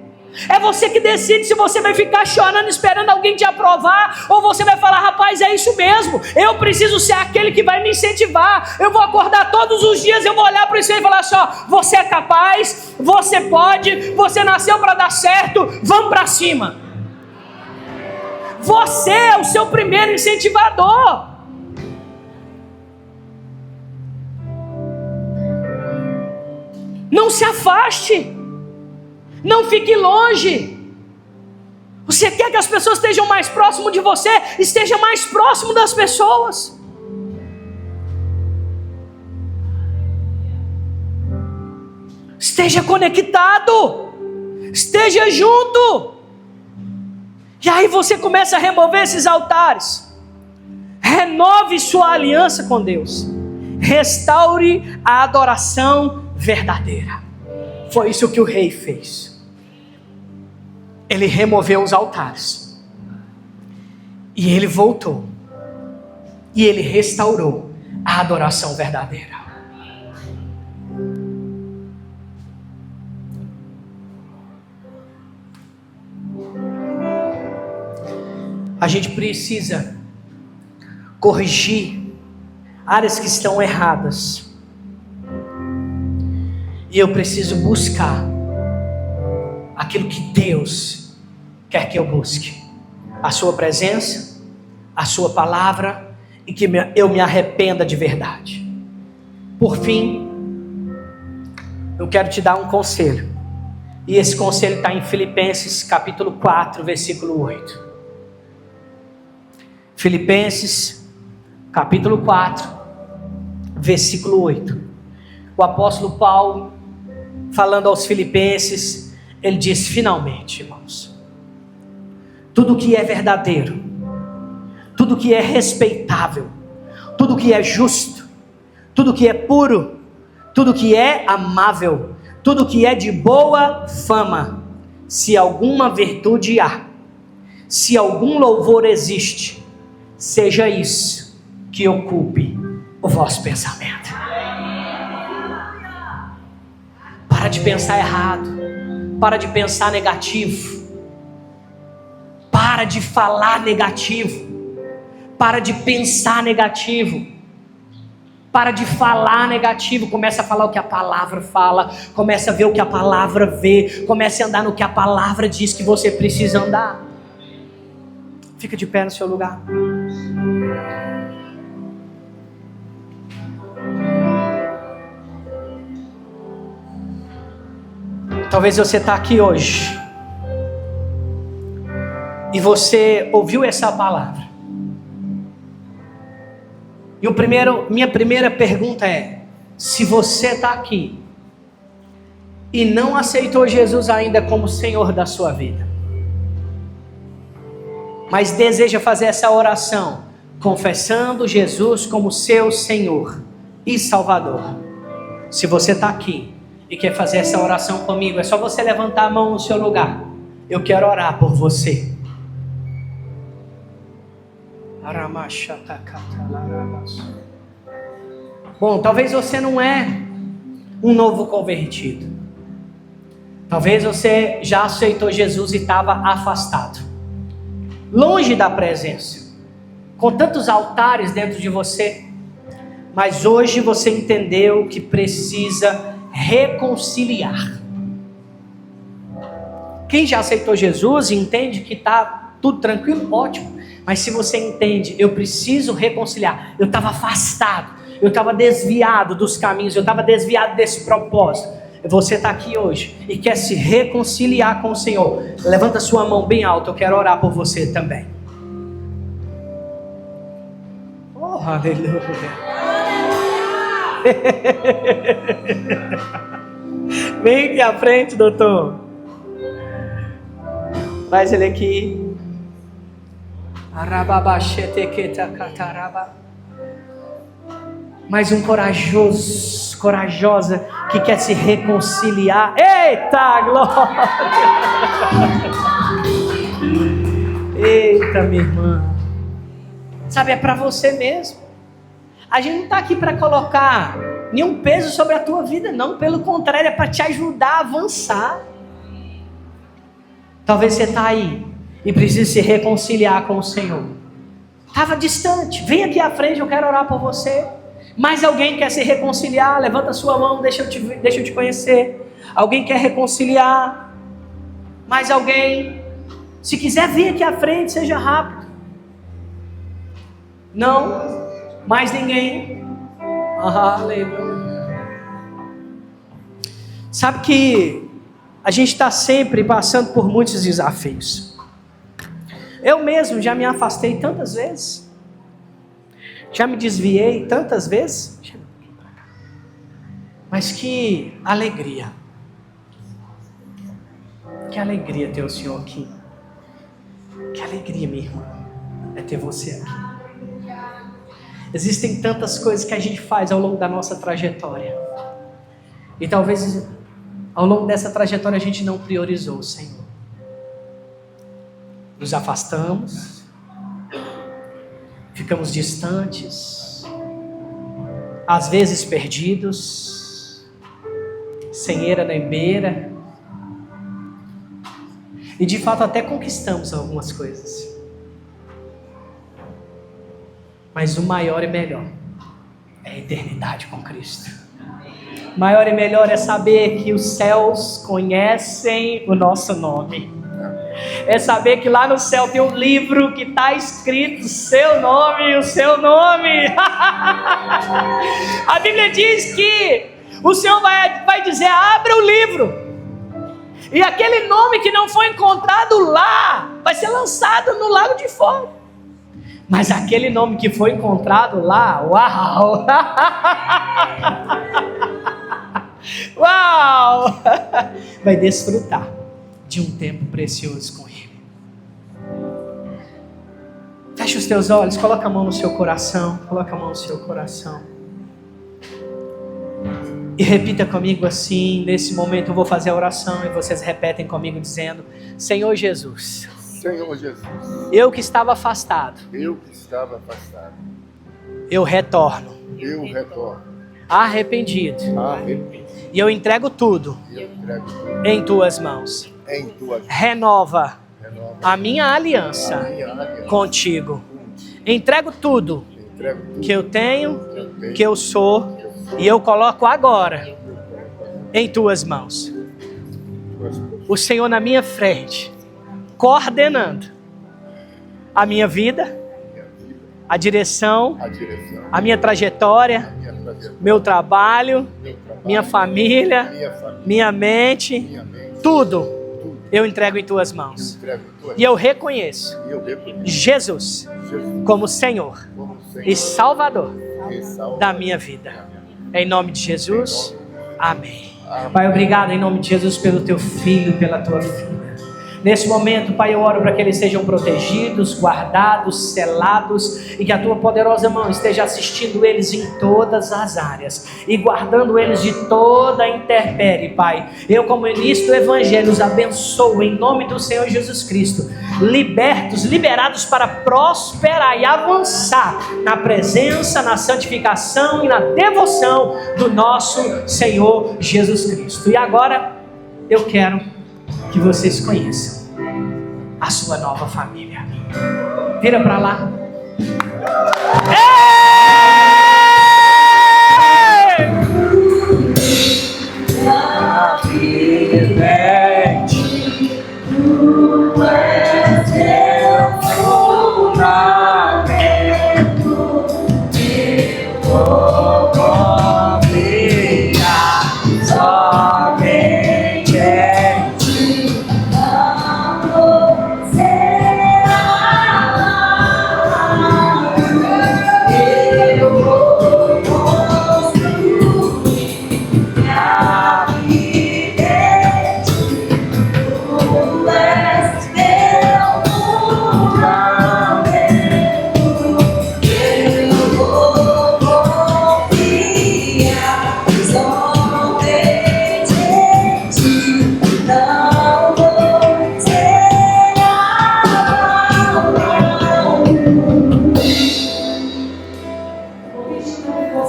É você que decide se você vai ficar chorando esperando alguém te aprovar, ou você vai falar: rapaz, é isso mesmo, eu preciso ser aquele que vai me incentivar. Eu vou acordar todos os dias, eu vou olhar para você e falar só: você é capaz, você pode, você nasceu para dar certo, vamos para cima. Você é o seu primeiro incentivador. Não se afaste. Não fique longe. Você quer que as pessoas estejam mais próximo de você? Esteja mais próximo das pessoas. Esteja conectado. Esteja junto. E aí você começa a remover esses altares. Renove sua aliança com Deus. Restaure a adoração verdadeira. Foi isso que o rei fez. Ele removeu os altares. E ele voltou. E ele restaurou a adoração verdadeira. A gente precisa corrigir áreas que estão erradas. E eu preciso buscar aquilo que Deus quer que eu busque. A sua presença, a sua palavra, e que eu me arrependa de verdade. Por fim, eu quero te dar um conselho. E esse conselho está em Filipenses capítulo 4, versículo 8. Filipenses capítulo 4, versículo 8. O apóstolo Paulo, falando aos filipenses, ele diz: finalmente, irmãos, tudo que é verdadeiro, tudo que é respeitável, tudo que é justo, tudo que é puro, tudo que é amável, tudo que é de boa fama, se alguma virtude há, se algum louvor existe, seja isso que ocupe o vosso pensamento. Para de pensar errado. Para de pensar negativo. Para de falar negativo. Para de pensar negativo. Para de falar negativo. Começa a falar o que a palavra fala. Começa a ver o que a palavra vê. Comece a andar no que a palavra diz que você precisa andar. Fica de pé no seu lugar. Talvez você está aqui hoje e você ouviu essa palavra. E minha primeira pergunta é: se você está aqui e não aceitou Jesus ainda como Senhor da sua vida, mas deseja fazer essa oração, confessando Jesus como seu Senhor e Salvador. Se você está aqui e quer fazer essa oração comigo, é só você levantar a mão no seu lugar. Eu quero orar por você. Bom, talvez você não é um novo convertido. Talvez você já aceitou Jesus e estava afastado, longe da presença, com tantos altares dentro de você. Mas hoje você entendeu que precisa reconciliar. Quem já aceitou Jesus e entende que está tudo tranquilo, ótimo. Mas se você entende, eu preciso reconciliar. Eu estava afastado, eu estava desviado dos caminhos, eu estava desviado desse propósito. Você está aqui hoje e quer se reconciliar com o Senhor. Levanta sua mão bem alta, eu quero orar por você também. Oh, aleluia. Vem aqui à frente, doutor. Traz ele aqui. Mais um corajosa que quer se reconciliar. Eita, glória! Eita, minha irmã. Sabe, é para você mesmo. A gente não está aqui para colocar nenhum peso sobre a tua vida, não. Pelo contrário, é para te ajudar a avançar. Talvez você está aí e precise se reconciliar com o Senhor. Estava distante. Vem aqui à frente, eu quero orar por você. Mais alguém quer se reconciliar? Levanta a sua mão, deixa eu te conhecer. Alguém quer reconciliar? Mais alguém? Se quiser vir aqui à frente, seja rápido. Não? Mais ninguém? Aleluia. Sabe que a gente está sempre passando por muitos desafios. Eu mesmo já me afastei tantas vezes. Já me desviei tantas vezes. Mas que alegria. Que alegria ter o Senhor aqui. Que alegria, minha irmã, é ter você aqui. Existem tantas coisas que a gente faz ao longo da nossa trajetória. E talvez ao longo dessa trajetória a gente não priorizou o Senhor. Nos afastamos. Ficamos distantes. Às vezes perdidos. Sem eira nem beira. E de fato até conquistamos algumas coisas. Mas o maior e melhor é a eternidade com Cristo. Maior e melhor é saber que os céus conhecem o nosso nome. É saber que lá no céu tem um livro que está escrito seu nome e o seu nome. A Bíblia diz que o Senhor vai dizer, abra o livro. E aquele nome que não foi encontrado lá, vai ser lançado no lago de fogo. Mas aquele nome que foi encontrado lá, uau! Uau! Vai desfrutar de um tempo precioso com Ele. Feche os teus olhos, coloca a mão no seu coração. Coloca a mão no seu coração. E repita comigo assim, nesse momento eu vou fazer a oração e vocês repetem comigo dizendo: Senhor Jesus, Senhor Jesus, eu que estava afastado, eu retorno, arrependido, e eu entrego tudo em tuas mãos. Renova a minha aliança contigo. Entrego tudo que eu tenho, que eu sou, e eu coloco agora em tuas mãos. O Senhor na minha frente, coordenando a minha vida, a direção, a minha trajetória, meu trabalho, minha família, minha mente, tudo eu entrego em tuas mãos. E eu reconheço Jesus como Senhor e Salvador da minha vida. Em nome de Jesus, amém. Pai, obrigado em nome de Jesus pelo teu filho e pela tua filha. Nesse momento, Pai, eu oro para que eles sejam protegidos, guardados, selados, e que a tua poderosa mão esteja assistindo eles em todas as áreas e guardando eles de toda a intempérie, Pai. Eu, como ministro do Evangelho, os abençoo em nome do Senhor Jesus Cristo, libertos, liberados para prosperar e avançar na presença, na santificação e na devoção do nosso Senhor Jesus Cristo. E agora, eu quero que vocês conheçam a sua nova família. Vira para lá.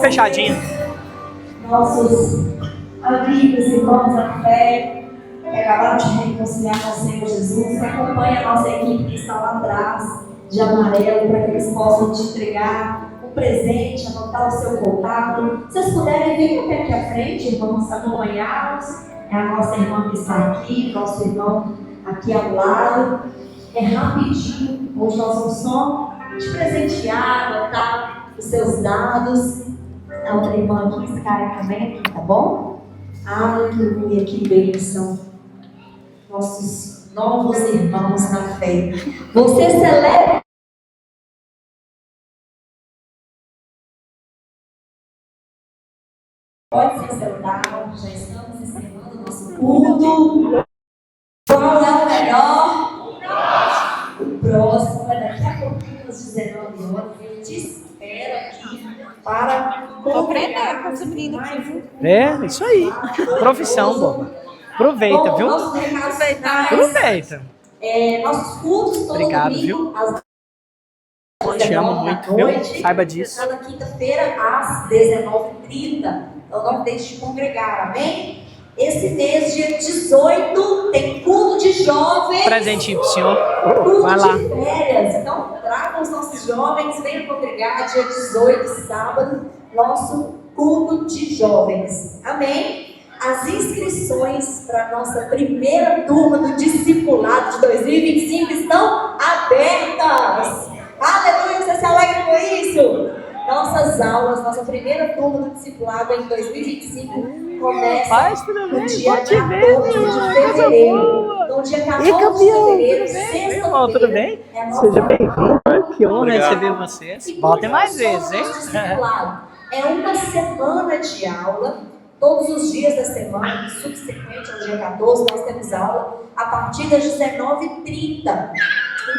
Fechadinho. Nossos amigos, irmãos da fé, que acabaram de reconciliar com o Senhor Jesus, que acompanha a nossa equipe que está lá atrás, de amarelo, para que eles possam te entregar um presente, anotar o seu contato. Se vocês puderem vir até aqui à frente, irmãos, acompanhá-los. É a nossa irmã que está aqui, nosso irmão aqui ao lado. É rapidinho, hoje nós vamos só te presentear, anotar os seus dados. A outra irmã aqui, esse cara também aqui, tá bom? Aleluia, que bênção. Nossos novos irmãos na fé. Você celebra. Pode ser saudável, já estamos encerrando o nosso culto. Qual é o melhor? O próximo é daqui a pouquinho, às 19 horas. Eu te espero aqui para aprender com essa menina aqui. É, isso aí. Profissão, boba. Aproveita, viu? Aproveita. Nossos cultos todo Obrigado, domingo, viu? às Te amo muito, viu? Saiba disso. Cada quinta-feira às 19h30. Então não deixe de congregar, amém? Esse mês, dia 18, tem culto de jovens. Presentinho pro senhor. Culto Vai lá. de férias. Então tragam os nossos jovens, venham congregar dia 18, sábado, nosso culto de jovens. Amém? As inscrições para a nossa primeira turma do discipulado de 2025 estão abertas. Aleluia, você se alegra com isso? Nossas aulas, nossa primeira turma do discipulado em 2025 começa no dia 14 de fevereiro. No dia 14 de fevereiro, sexta-feira. Tudo bem? Seja bem-vindo. Que honra receber vocês. Voltem mais vezes, hein? É uma semana de aula. Todos os dias da semana, subsequente ao dia 14, nós temos aula a partir das 19h30.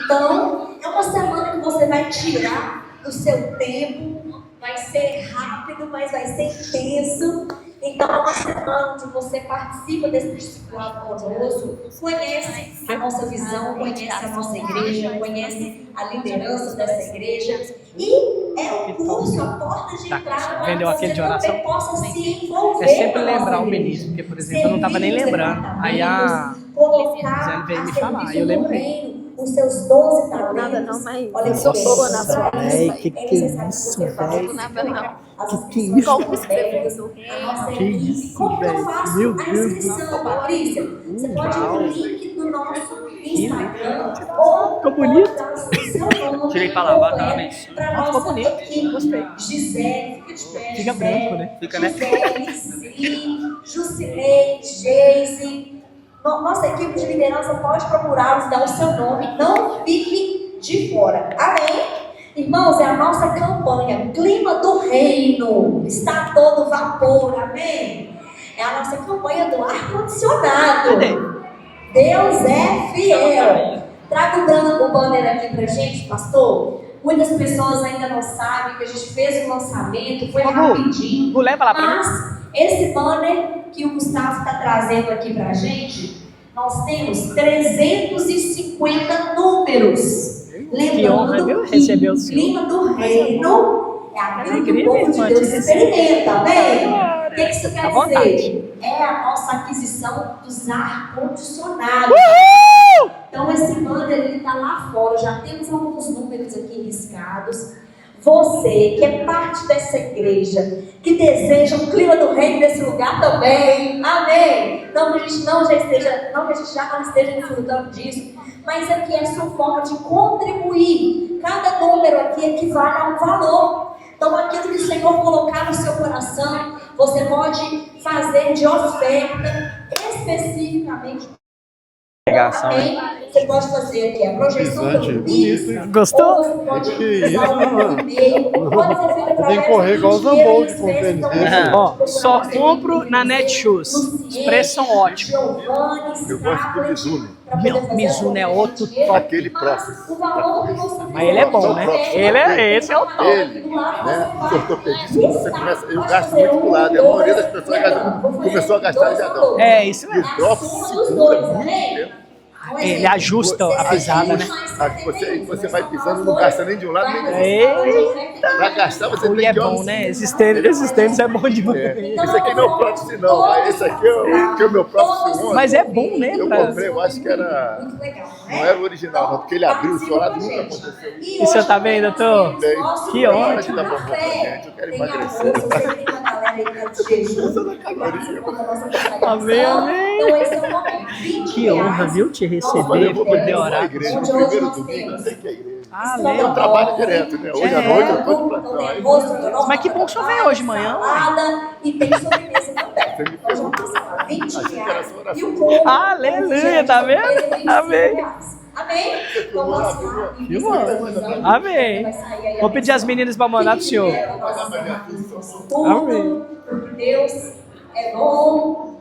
Então, é uma semana que você vai tirar do seu tempo, vai ser rápido, mas vai ser intenso. Então, é uma semana onde você participa desse discipulado conosco, conhece a nossa visão, conhece a nossa igreja, conhece a liderança dessa igreja. E é um curso, a porta de entrada para que você também possa se envolver. É sempre lembrar o ministro, porque, por exemplo, eu não estava nem lembrando. Aí a Gisele veio me falar, aí eu lembrei. Os seus 12 talentos. Nada não, mas olha, eu sou boa na sua vida. Que é isso, velho? Nada não. Que isso? Como escrever do Que isso, como que eu velho? faço Meu a Deus. inscrição, Patrícia? Você pode ir no link do nosso Instagram ou Ficou bonito. Tirei pra lavar, tá, né? Ficou bonito. Gostei. Gisele, fica de pé. Fica branco, né? Fica, né? Gisele, Ciri, Jusilei, Geise. Nossa equipe de liderança pode procurá-los, dar o seu nome, não fique de fora. Amém? Irmãos, é a nossa campanha, Clima do Reino, está a todo vapor, amém? É a nossa campanha do ar-condicionado. Deus é fiel. Traga o banner aqui pra gente, pastor. Muitas pessoas ainda não sabem que a gente fez o lançamento, foi rapidinho. Leva lá pra mim. Mas esse banner que o Gustavo está trazendo aqui pra gente, nós temos 350 números. Lembrando que o Clima do Reino é aquilo que o povo de Deus experimenta, amém? O que isso quer dizer? É a nossa aquisição dos ar-condicionados. Então esse banner está lá fora, já temos alguns números aqui riscados. Você que é parte dessa igreja, que deseja um clima do reino nesse lugar também, amém? Não que a gente já não esteja desfrutando disso, mas aqui é a sua forma de contribuir. Cada número aqui equivale a um valor. Então aquilo que o Senhor colocar no seu coração, você pode fazer de oferta especificamente. Também, você pode fazer aqui a projeção do Pix. Gostou? Você pode usar o e-mail. Pode ser feito através tem que correr igual o Zambold com o tênis dele. Ó, só compro na Netshoes. Os preços são ótimos. Eu gosto do Mizuno. Mizuno é outro top. Aquele próprio. Mas ele é bom, né? Esse é o top. Ele, né? O ortopedista, você começa, eu gasto muito pro lado. A maioria das pessoas começou a gastar e já não. É, isso E o mesmo. drop segura muito tempo. Ele ajusta a pisada, né? Você vai pisando, não gasta nem de um lado nem do outro. Eita! Pra gastar, você tem E é que... bom, né? Esses tênis é bom demais. Esse aqui não é o próprio sinal, mas esse aqui é o meu próprio sinal. Mas é bom, né? Eu comprei, eu acho que era... Não era o original, não, porque ele abriu o seu lado, nunca aconteceu. E o senhor tá bem, doutor? Que ótimo. Dá bom pra gente, eu quero emagrecer. Amém, amém. Que honra, viu? Te receber, poder orar. Igreja, no primeiro domingo, eu sei que é igreja. Ah, Eu lembro. trabalho direto, né? Hoje à noite eu tô de plantão. Mas que bom que o senhor veio hoje de manhã. E tem sobremesa também. Você me Nós vamos perguntou. passar R$20. Achei que era sua oração. E o povo... Aleluia, tá vendo? Amém. Amém? Então, posso lá. Que bom. Amém. Vou pedir as meninas para mandar pro senhor. Amém. Porque Deus é bom.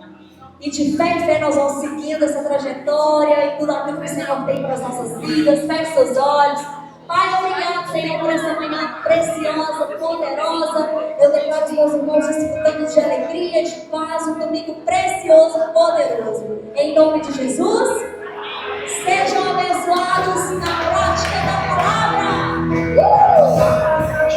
E de fé em fé nós vamos seguindo essa trajetória e tudo aquilo que o Senhor tem para as nossas vidas. Feche seus olhos. Pai, obrigado, Senhor, por essa manhã preciosa, poderosa. Eu declaro que meus irmãos desfrutando de alegria, de paz, um domingo precioso, poderoso. Em nome de Jesus.